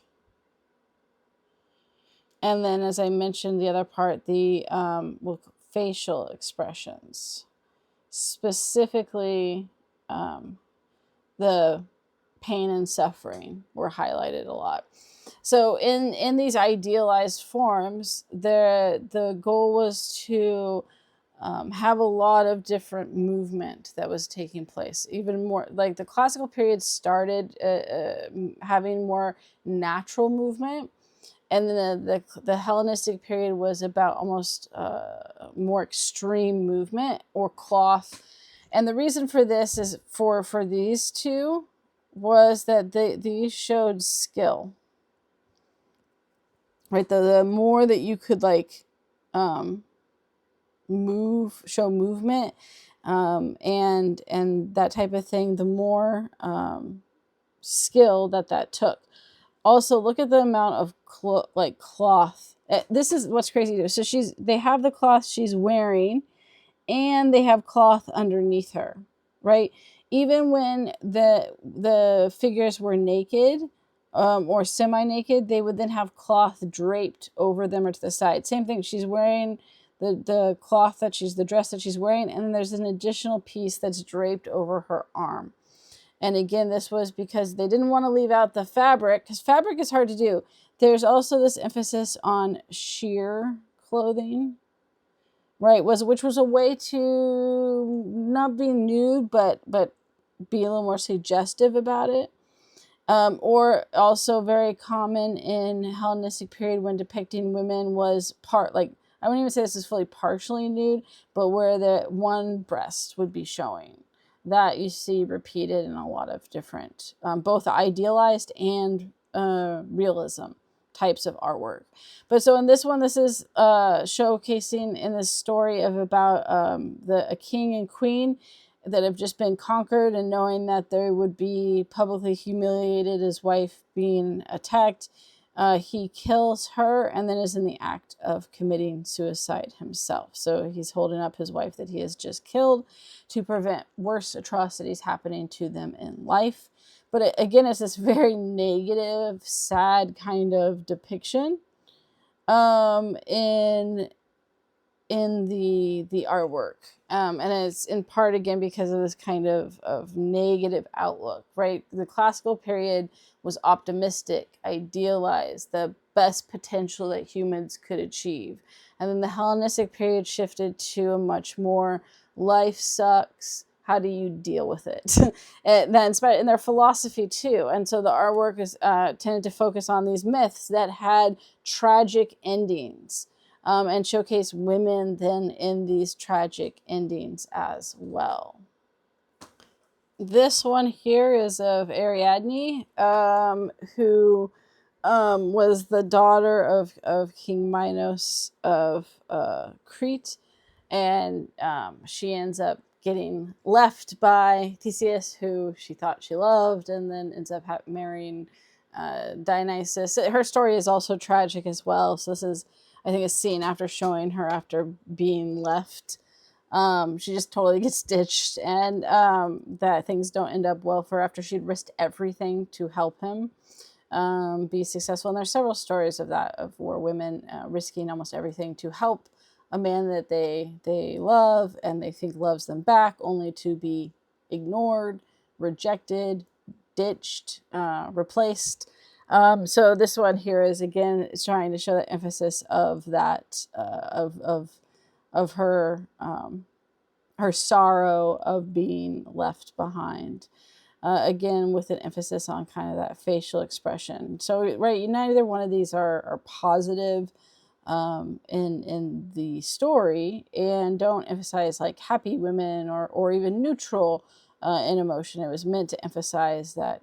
and then, as I mentioned, the other part, the facial expressions, specifically the pain and suffering were highlighted a lot. So in these idealized forms, the goal was to have a lot of different movement that was taking place. Even more, like the classical period started having more natural movement, and then the Hellenistic period was about almost more extreme movement or cloth. And the reason for this is for these two was that these showed skill, right? The more that you could like show movement, and that type of thing, the more skill that took. Also, look at the amount of cloth. This is what's crazy too. So they have the cloth she's wearing, and they have cloth underneath her, right? Even when the figures were naked or semi-naked, they would then have cloth draped over them or to the side. Same thing. She's wearing the cloth the dress that she's wearing, and then there's an additional piece that's draped over her arm. And again, this was because they didn't want to leave out the fabric, because fabric is hard to do. There's also this emphasis on sheer clothing, right? Which was a way to not be nude, but be a little more suggestive about it. Or also very common in Hellenistic period when depicting women was like, I wouldn't even say this is fully partially nude, but where the one breast would be showing. That you see repeated in a lot of different, both idealized and realism types of artwork. But so in this one, this is showcasing in this story of about a king and queen that have just been conquered, and knowing that they would be publicly humiliated, his wife being attacked, he kills her and then is in the act of committing suicide himself. So he's holding up his wife that he has just killed to prevent worse atrocities happening to them in life. But again, it's this very negative, sad kind of depiction in the artwork, and it's in part again because of this kind of negative outlook, right? The classical period was optimistic, idealized, the best potential that humans could achieve, and then the Hellenistic period shifted to a much more life sucks, how do you deal with it? And then in their philosophy too, and so the artwork is tended to focus on these myths that had tragic endings, and showcase women then in these tragic endings as well. This one here is of Ariadne, who was the daughter of King Minos of Crete, and she ends up getting left by Theseus, who she thought she loved, and then ends up marrying Dionysus. Her story is also tragic as well. So this is, I think, a scene after showing her after being left. She just totally gets ditched, and that things don't end up well for her after she'd risked everything to help him be successful. And there's several stories of that, of where women risking almost everything to help a man that they love and they think loves them back, only to be ignored, rejected, ditched, replaced. So this one here is again trying to show the emphasis of that, of her her sorrow of being left behind. Again, with an emphasis on kind of that facial expression. So right, neither one of these are positive in the story, and don't emphasize like happy women or even neutral in emotion. It was meant to emphasize that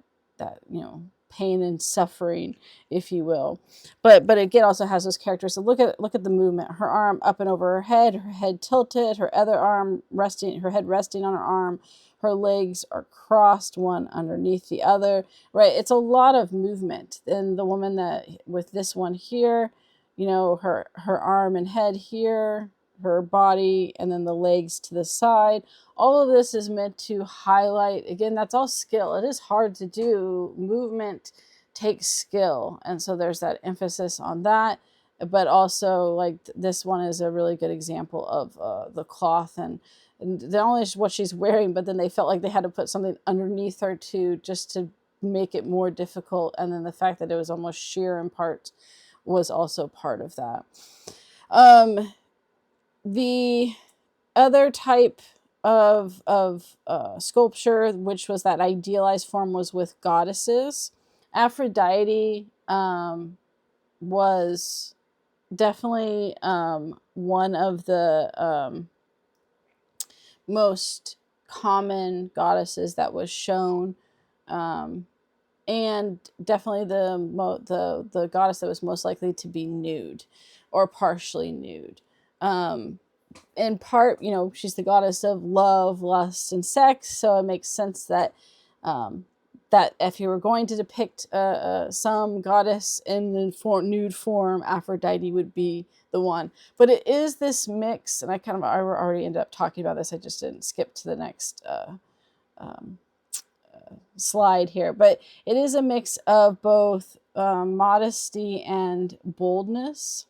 pain and suffering, if you will. But again, also has those characters. So look at the movement. Her arm up and over her head tilted, her other arm resting, her head resting on her arm. Her legs are crossed, one underneath the other. Right, it's a lot of movement. And the woman that with this one here, her arm and head here, her body, and then the legs to the side. All of this is meant to highlight, again, that's all skill. It is hard to do. Movement takes skill. And so there's that emphasis on that. But also, like, this one is a really good example of the cloth and not only what she's wearing, but then they felt like they had to put something underneath her too, just to make it more difficult. And then the fact that it was almost sheer in part was also part of that. The other type of sculpture, which was that idealized form, was with goddesses. Aphrodite was definitely one of the most common goddesses that was shown, and definitely the goddess that was most likely to be nude or partially nude. In part, she's the goddess of love, lust, and sex, so it makes sense that that if you were going to depict some goddess in the nude form, Aphrodite would be the one. But it is this mix, and I already ended up talking about this. I just didn't skip to the next slide here. But it is a mix of both modesty and boldness.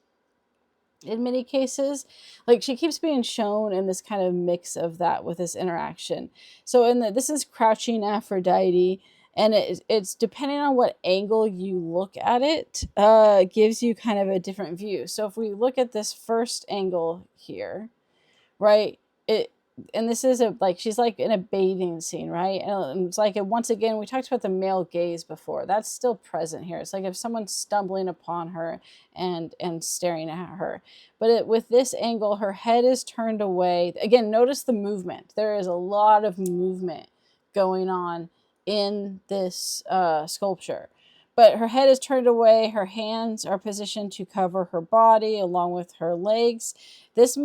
In many cases, like, she keeps being shown in this kind of mix of that with this interaction. So this is crouching Aphrodite, and it's depending on what angle you look at it, gives you kind of a different view. So if we look at this first angle here, right? It and this is a like she's like in a bathing scene, right? And it's like once again we talked about the male gaze before. That's still present here. It's like if someone's stumbling upon her and staring at her, but with this angle, her head is turned away. Again, notice the movement. There is a lot of movement going on in this sculpture. But her head is turned away, her hands are positioned to cover her body along with her legs. This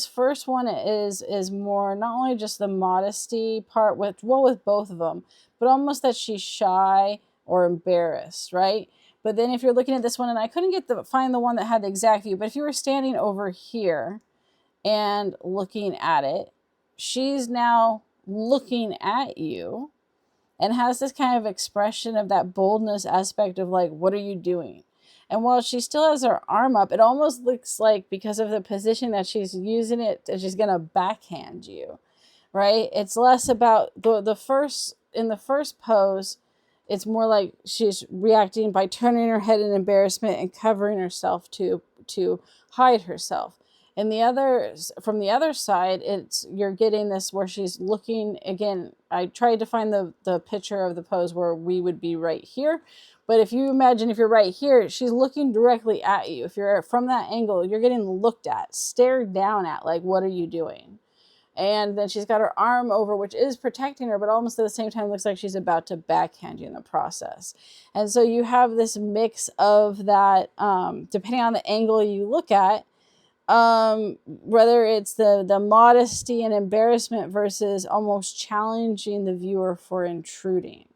first one is more not only just the modesty part with both of them, but almost that she's shy or embarrassed, right? But then if you're looking at this one, and I couldn't find the one that had the exact view, but if you were standing over here and looking at it, she's now looking at you and has this kind of expression of that boldness aspect of like, what are you doing? And while she still has her arm up, it almost looks like because of the position that she's using it, that she's gonna backhand you, right? It's less about the first in the first pose. It's more like she's reacting by turning her head in embarrassment and covering herself to hide herself. And the other from the other side, it's you're getting this where she's looking again. I tried to find the picture of the pose where we would be right here, but if you imagine if you're right here, she's looking directly at you. If you're from that angle, you're getting looked at, stared down at, like what are you doing? And then she's got her arm over, which is protecting her, but almost at the same time looks like she's about to backhand you in the process. And so you have this mix of that, depending on the angle you look at, whether it's the modesty and embarrassment versus almost challenging the viewer for intruding,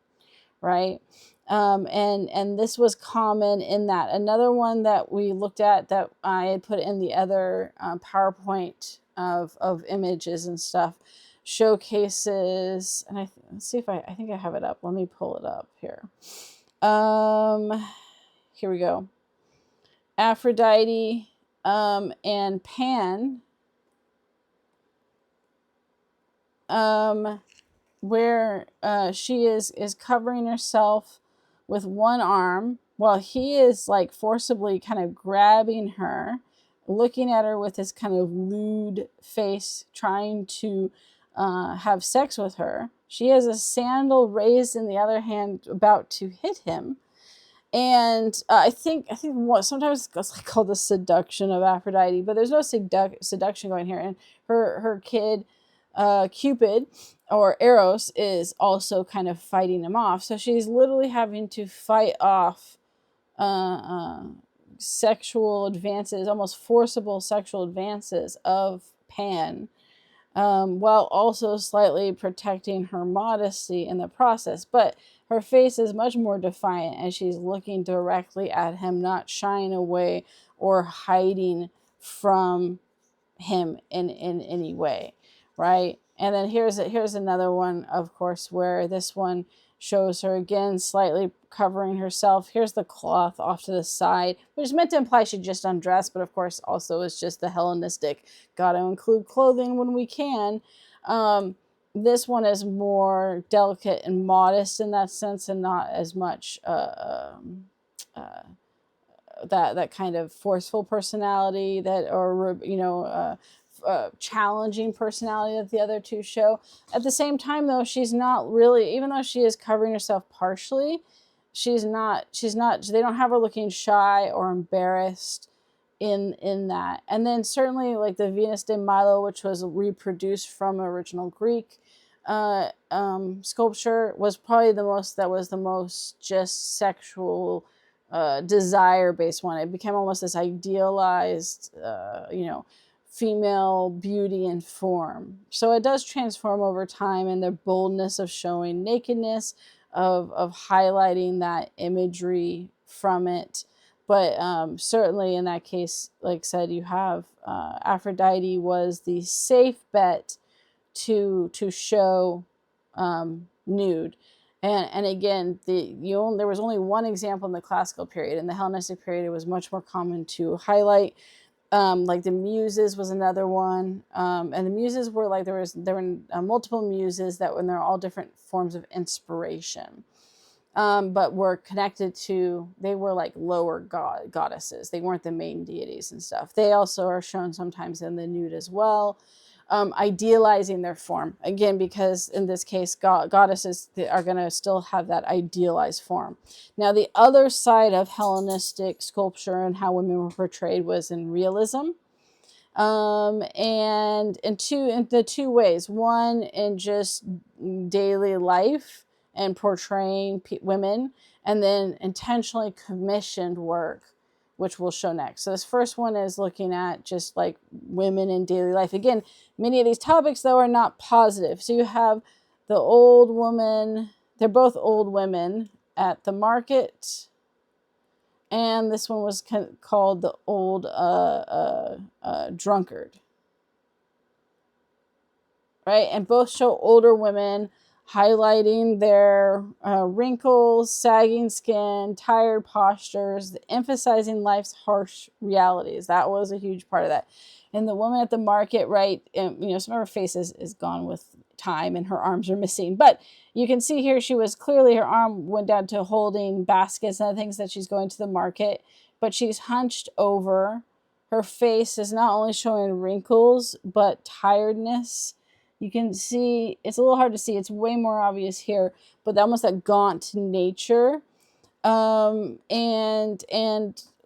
right? And this was common in that. Another one that we looked at that I had put in the other PowerPoint of images and stuff showcases, and let's see if I think I have it up. Let me pull it up here. Here we go. Aphrodite and Pan, where she is covering herself with one arm while he is like forcibly kind of grabbing her, looking at her with this kind of lewd face, trying to have sex with her. She has a sandal raised in the other hand, about to hit him. And I think what sometimes it's like called the seduction of Aphrodite, but there's no seduction going here. And her kid, Cupid or Eros, is also kind of fighting him off. So she's literally having to fight off sexual advances, almost forcible sexual advances of Pan, while also slightly protecting her modesty in the process. But her face is much more defiant as she's looking directly at him, not shying away or hiding from him in any way, right? And then here's another one, of course, where this one shows her again slightly covering herself. Here's the cloth off to the side, which is meant to imply she just undressed, but of course also is just the Hellenistic, gotta include clothing when we can. This one is more delicate and modest in that sense, and not as much that kind of forceful personality or challenging personality that the other two show. At the same time, though, she's not really, even though she is covering herself partially, she's not. They don't have her looking shy or embarrassed in that. And then certainly like the Venus de Milo, which was reproduced from original Greek sculpture, was probably the most just sexual desire based one. It became almost this idealized female beauty and form. So it does transform over time, and the boldness of showing nakedness, of highlighting that imagery from it. But certainly in that case, like I said, you have Aphrodite was the safe bet to show nude. And again, there was only one example in the classical period. In the Hellenistic period, it was much more common to highlight. Like the Muses was another one, and the Muses were like there were multiple Muses that when they're all different forms of inspiration, but were connected to, they were like lower goddesses. They weren't the main deities and stuff. They also are shown sometimes in the nude as well. idealizing their form. Again, because in this case, goddesses are going to still have that idealized form. Now, the other side of Hellenistic sculpture and how women were portrayed was in realism. And in the two ways. One, in just daily life and portraying women, and then intentionally commissioned work, which we'll show next. So this first one is looking at just like women in daily life. Again, many of these topics, though, are not positive. So you have the old woman, they're both old women at the market. And this one was called the old drunkard. Right? And both show older women highlighting their wrinkles, sagging skin, tired postures, emphasizing life's harsh realities. That was a huge part of that. And the woman at the market, right, and, some of her face is gone with time and her arms are missing. But you can see here she was clearly, her arm went down to holding baskets and other things that she's going to the market. But she's hunched over. Her face is not only showing wrinkles, but tiredness. You can see, it's a little hard to see. It's way more obvious here, but almost that gaunt nature. And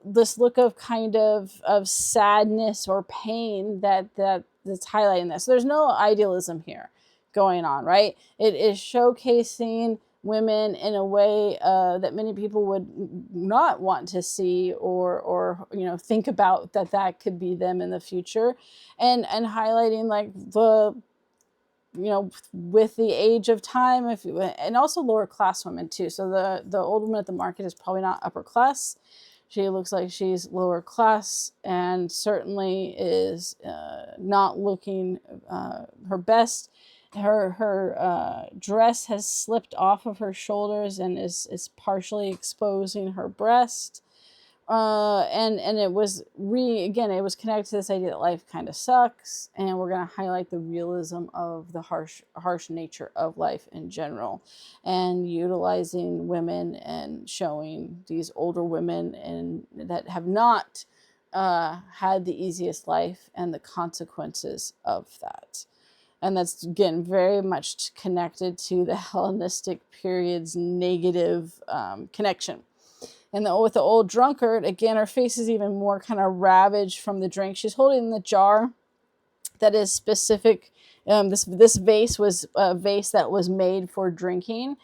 this look of kind of sadness or pain that's highlighting this. So there's no idealism here going on, right? It is showcasing women in a way that many people would not want to see or think about that could be them in the future, and highlighting like the with the age of time, and also lower class women too. So the old woman at the market is probably not upper class. She looks like she's lower class, and certainly is not looking her best. Her dress has slipped off of her shoulders and is partially exposing her breast. And it was it was connected to this idea that life kind of sucks, and we're going to highlight the realism of the harsh nature of life in general, and utilizing women and showing these older women and that have not had the easiest life and the consequences of that. And that's, again, very much connected to the Hellenistic period's negative connection. And with the old drunkard, again, her face is even more kind of ravaged from the drink. She's holding the jar that is specific. This vase was a vase that was made for drinking.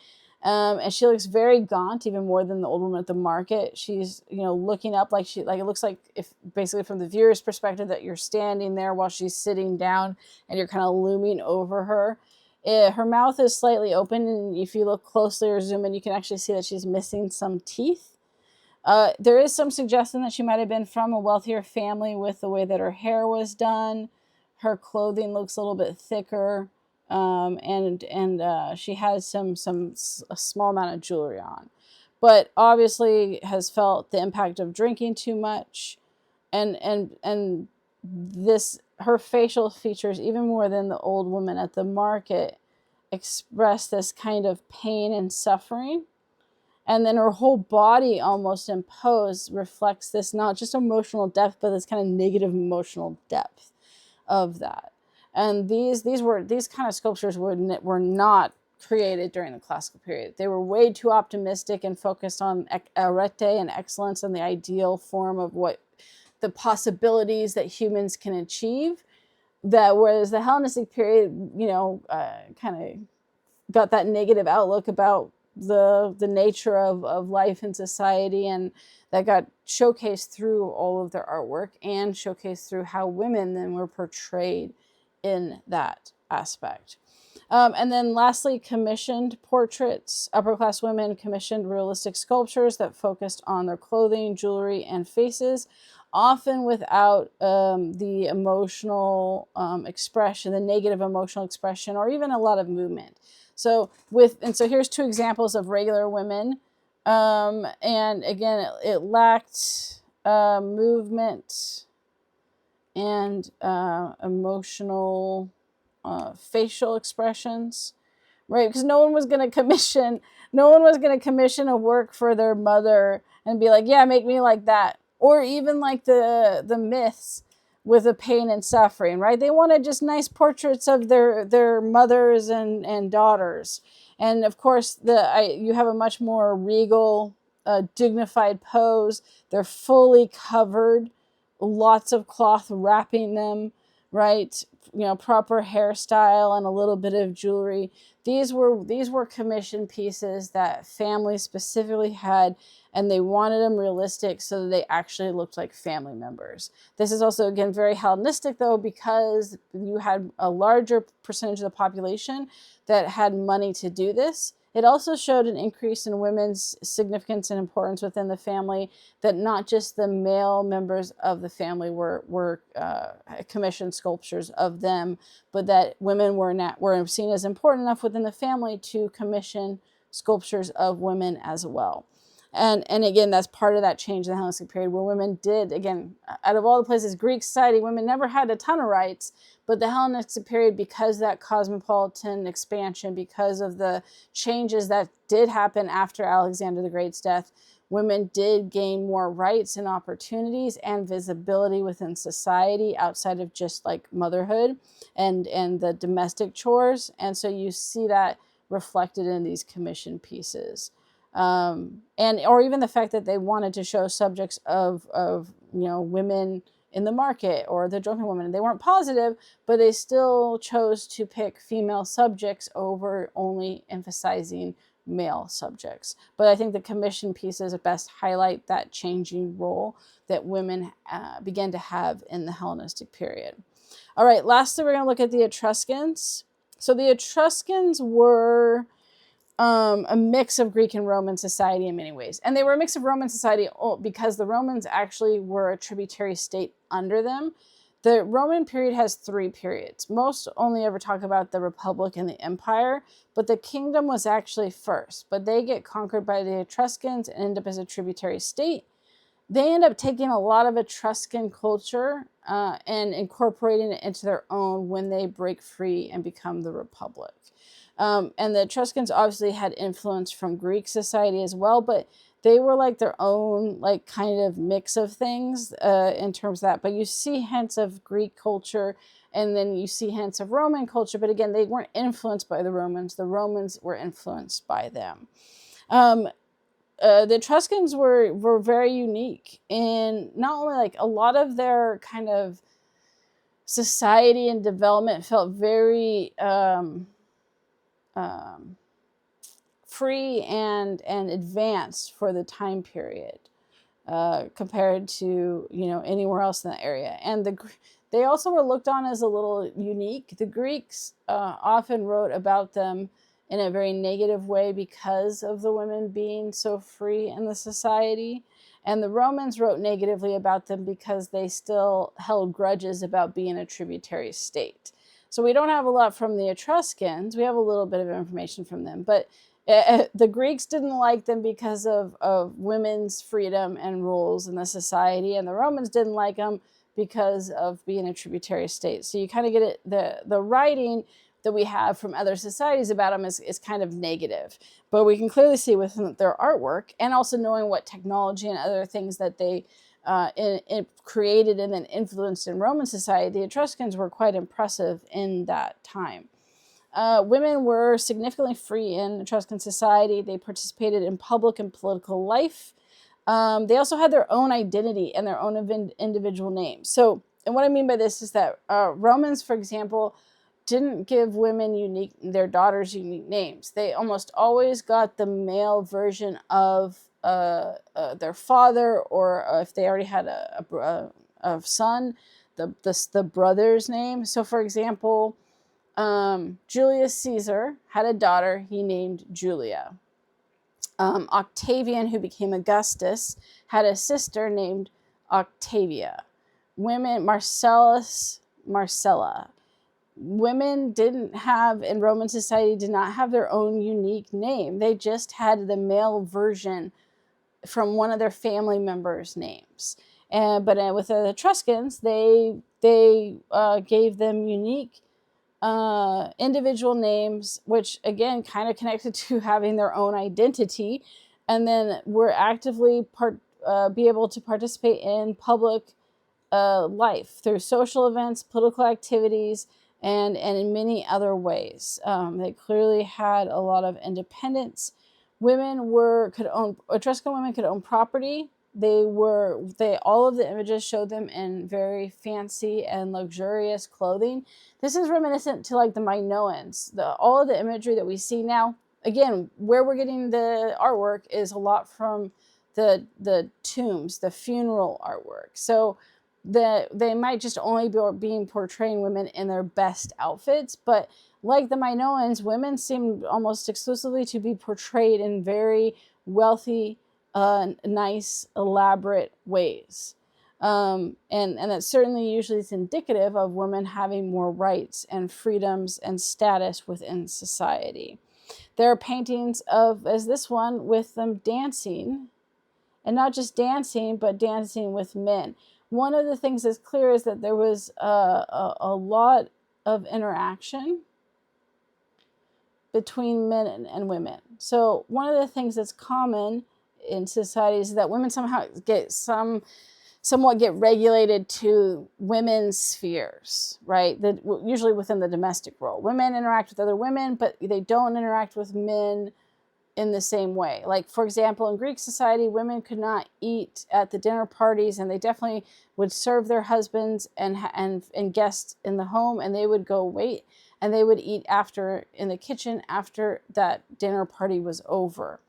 And she looks very gaunt, even more than the old woman at the market. She's, looking up like it looks like, if basically from the viewer's perspective, that you're standing there while she's sitting down and you're kind of looming over her. Her mouth is slightly open, and if you look closely or zoom in, you can actually see that she's missing some teeth. There is some suggestion that she might have been from a wealthier family with the way that her hair was done. Her clothing looks a little bit thicker, and she has a small amount of jewelry on, but obviously has felt the impact of drinking too much, and this, her facial features, even more than the old woman at the market, express this kind of pain and suffering. And then her whole body almost imposed reflects this, not just emotional depth, but this kind of negative emotional depth of that. And these kind of sculptures were not created during the classical period. They were way too optimistic and focused on arete and excellence and the ideal form of what the possibilities that humans can achieve. Whereas the Hellenistic period, kind of got that negative outlook about the nature of life and society, and that got showcased through all of their artwork and showcased through how women then were portrayed in that aspect. And then lastly, commissioned portraits. Upper class women commissioned realistic sculptures that focused on their clothing, jewelry, and faces, often without the emotional expression, the negative emotional expression, or even a lot of movement. So here's two examples of regular women, and again, it lacked movement and emotional facial expressions, right? Because no one was going to commission a work for their mother and be like, yeah, make me like that, or even like the myths with the pain and suffering, right? They wanted just nice portraits of their mothers and daughters. And of course, you have a much more regal, dignified pose. They're fully covered, lots of cloth wrapping them, right? Proper hairstyle and a little bit of jewelry. These were commission pieces that families specifically had, and they wanted them realistic so that they actually looked like family members. This is also, again, very Hellenistic, though, because you had a larger percentage of the population that had money to do this. It also showed an increase in women's significance and importance within the family, that not just the male members of the family were commissioned sculptures of them, but that women were seen as important enough within the family to commission sculptures of women as well. And again, that's part of that change in the Hellenistic period, where women did, again, out of all the places, Greek society, women never had a ton of rights, but the Hellenistic period, because of that cosmopolitan expansion, because of the changes that did happen after Alexander the Great's death, women did gain more rights and opportunities and visibility within society outside of just like motherhood and the domestic chores. And so you see that reflected in these commission pieces. Or even the fact that they wanted to show subjects of women in the market or the drunken woman. They weren't positive, but they still chose to pick female subjects over only emphasizing male subjects. But I think the commission pieces best highlight that changing role that women began to have in the Hellenistic period. All right, lastly, we're going to look at the Etruscans. So the Etruscans were a mix of Greek and Roman society in many ways. And they were a mix of Roman society because the Romans actually were a tributary state under them. The Roman period has 3 periods. Most only ever talk about the Republic and the Empire, but the kingdom was actually first. But they get conquered by the Etruscans and end up as a tributary state. They end up taking a lot of Etruscan culture and incorporating it into their own when they break free and become the Republic. And the Etruscans obviously had influence from Greek society as well, but they were like their own like kind of mix of things in terms of that. But you see hints of Greek culture, and then you see hints of Roman culture. But again, they weren't influenced by the Romans. The Romans were influenced by them. The Etruscans were very unique in not only like a lot of their kind of society and development felt very free and advanced for the time period compared to anywhere else in the area. And they also were looked on as a little unique. The Greeks often wrote about them in a very negative way because of the women being so free in the society. And the Romans wrote negatively about them because they still held grudges about being a tributary state. So we don't have a lot from the Etruscans. We have a little bit of information from them. But the Greeks didn't like them because of women's freedom and rules in the society. And the Romans didn't like them because of being a tributary state. So you kind of get it, the writing that we have from other societies about them is kind of negative. But we can clearly see within their artwork, and also knowing what technology and other things that they created and then influenced in Roman society, the Etruscans were quite impressive in that time. Women were significantly free in Etruscan society. They participated in public and political life. They also had their own identity and their own individual names. So, and what I mean by this is that Romans, for example, didn't give women their daughters unique names. They almost always got the male version of their father, or if they already had a son, the brother's name. So, for example, Julius Caesar had a daughter he named Julia. Octavian, who became Augustus, had a sister named Octavia. Marcella. Women in Roman society did not have their own unique name. They just had the male version from one of their family members' names. But with the Etruscans, they gave them unique individual names, which again kind of connected to having their own identity, and then were actively be able to participate in public life through social events, political activities, and in many other ways. They clearly had a lot of independence. Etruscan women could own property. All of the images showed them in very fancy and luxurious clothing. This is reminiscent to like the Minoans. All of the imagery that we see now, again, where we're getting the artwork is a lot from the tombs, the funeral artwork. So they might just only be being portraying women in their best outfits, but like the Minoans, women seem almost exclusively to be portrayed in very wealthy, nice, elaborate ways. And that certainly usually is indicative of women having more rights and freedoms and status within society. There are paintings of, as this one, with them dancing, and not just dancing, but dancing with men. One of the things that's clear is that there was a lot of interaction between men and women. So one of the things that's common in society is that women somehow somewhat get regulated to women's spheres, right? Usually within the domestic role. Women interact with other women, but they don't interact with men in the same way. Like, for example, in Greek society, women could not eat at the dinner parties, and they definitely would serve their husbands and guests in the home, and they would go wait, and they would eat in the kitchen after that dinner party was over.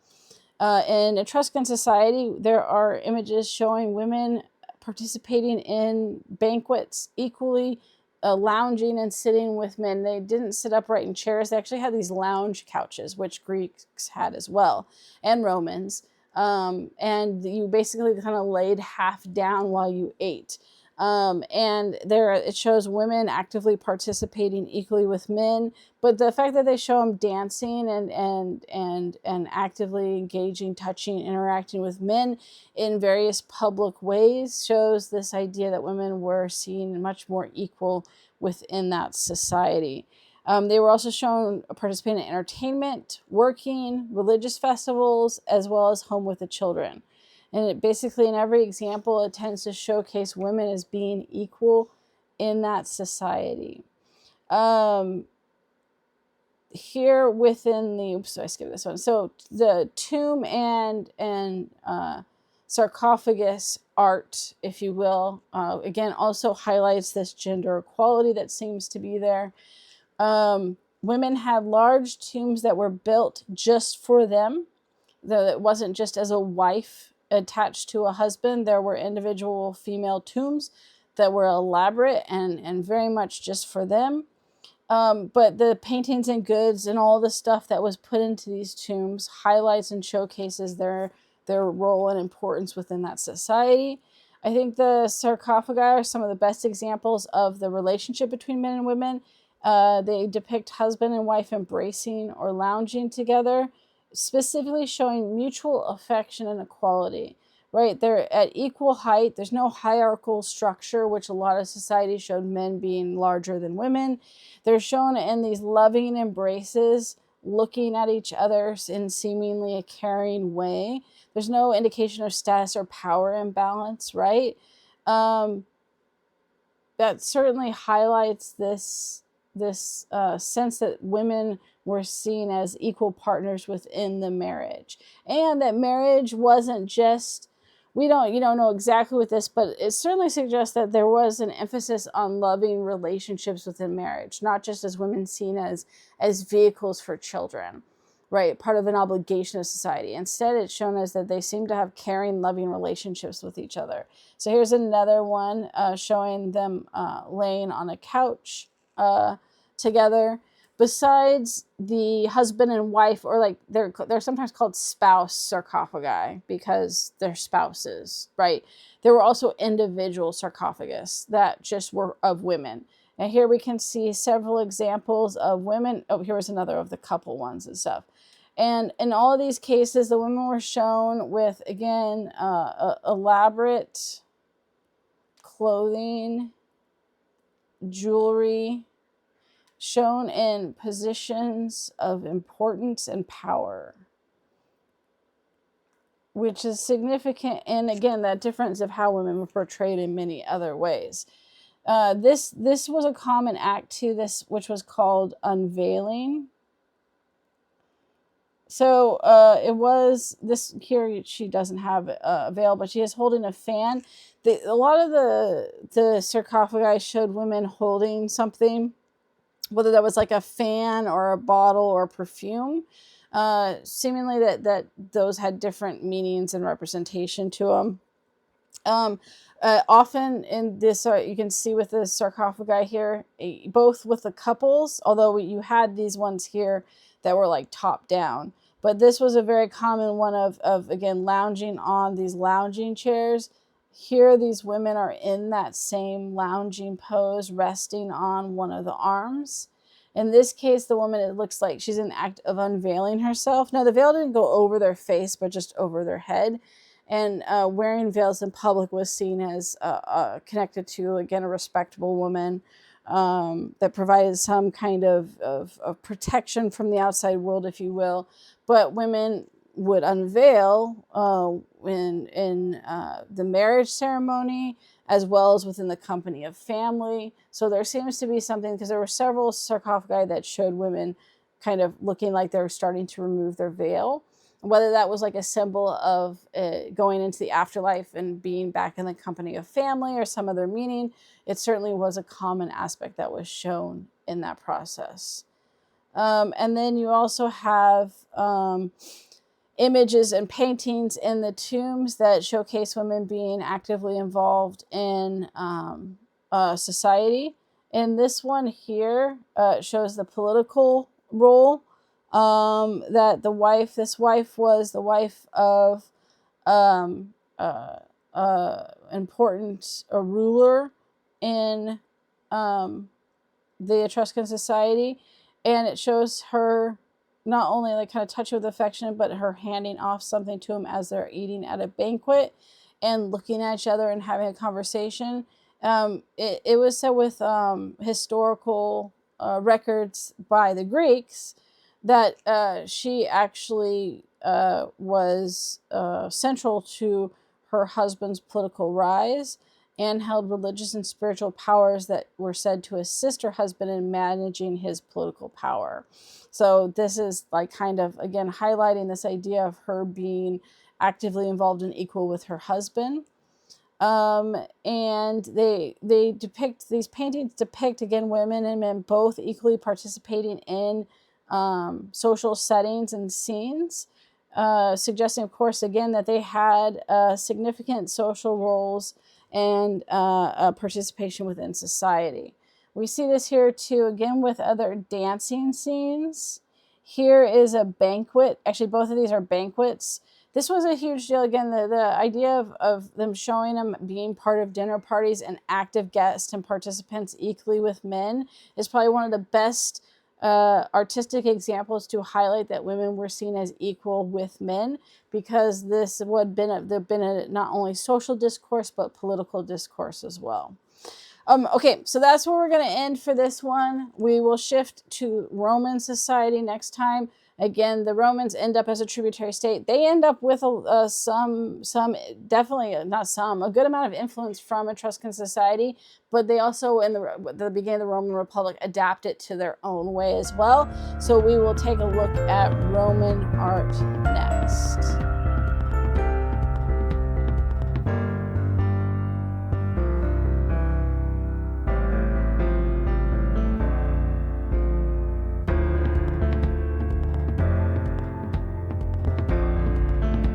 In Etruscan society, there are images showing women participating in banquets equally, lounging and sitting with men. They didn't sit upright in chairs. They actually had these lounge couches, which Greeks had as well, and Romans. And you basically kind of laid half down while you ate. And there it shows women actively participating equally with men, but the fact that they show them dancing and actively engaging, touching, interacting with men in various public ways shows this idea that women were seen much more equal within that society. They were also shown participating in entertainment, working, religious festivals, as well as home with the children. And basically in every example, it tends to showcase women as being equal in that society. Here within I skipped this one. So the tomb and sarcophagus art, if you will, again, also highlights this gender equality that seems to be there. Women had large tombs that were built just for them. Though it wasn't just as a wife attached to a husband. There were individual female tombs that were elaborate and very much just for them. But the paintings and goods and all the stuff that was put into these tombs highlights and showcases their role and importance within that society. I think the sarcophagi are some of the best examples of the relationship between men and women. They depict husband and wife embracing or lounging together, specifically showing mutual affection and equality, right? They're at equal height. There's no hierarchical structure, which a lot of societies showed men being larger than women. They're shown in these loving embraces, looking at each other in seemingly a caring way. There's no indication of status or power imbalance, right? That certainly highlights this sense that women were seen as equal partners within the marriage, and that marriage wasn't just, you don't know exactly with this, but it certainly suggests that there was an emphasis on loving relationships within marriage, not just as women seen as vehicles for children, right? Part of an obligation of society. Instead, it's shown as that they seem to have caring, loving relationships with each other. So here's another one showing them laying on a couch together. Besides the husband and wife, or like they're sometimes called spouse sarcophagi because they're spouses, right? There were also individual sarcophagus that just were of women. And here we can see several examples of women. Oh, here was another of the couple ones and stuff. And in all of these cases, the women were shown with, again, elaborate clothing, jewelry, shown in positions of importance and power. which is significant. And again, that difference of how women were portrayed in many other ways. This was a common act to this, which was called unveiling. So it was this here. She doesn't have a veil, but she is holding a fan. A lot of the sarcophagi showed women holding something, whether that was like a fan or a bottle or perfume. Seemingly that those had different meanings and representation to them. Often in this, you can see with the sarcophagi here, both with the couples, although you had these ones here that were like top down, but this was a very common one of again, lounging on these lounging chairs. Here, these women are in that same lounging pose, resting on one of the arms. In this case, the woman, it looks like she's in the act of unveiling herself. Now, the veil didn't go over their face, but just over their head. And wearing veils in public was seen as connected to, again, a respectable woman that provided some kind of protection from the outside world, if you will. But women would unveil in the marriage ceremony, as well as within the company of family. So there seems to be something, because there were several sarcophagi that showed women kind of looking like they were starting to remove their veil. Whether that was like a symbol of going into the afterlife and being back in the company of family or some other meaning, it certainly was a common aspect that was shown in that process. And then you also have images and paintings in the tombs that showcase women being actively involved in society. And this one here shows the political role that this wife was the wife of important ruler in the Etruscan society, and it shows her not only like kind of touching with affection, but her handing off something to him as they're eating at a banquet and looking at each other and having a conversation. It was said with historical records by the Greeks that she actually was central to her husband's political rise and held religious and spiritual powers that were said to assist her husband in managing his political power. So this is like kind of, again, highlighting this idea of her being actively involved and equal with her husband. And these paintings depict, again, women and men both equally participating in social settings and scenes, suggesting, of course, again, that they had significant social roles and participation within society. We see this here too, again, with other dancing scenes. Here is a banquet. Actually, both of these are banquets. This was a huge deal. Again, the idea of them showing them being part of dinner parties and active guests and participants equally with men is probably one of the best artistic examples to highlight that women were seen as equal with men, because this would have been a not only social discourse but political discourse as well. Okay, so that's where we're going to end for this one. We will shift to Roman society next time. Again, the Romans end up as a tributary state. They end up with definitely not some, a good amount of influence from Etruscan society, but they also, in the beginning of the Roman Republic, adapt it to their own way as well. So we will take a look at Roman art next.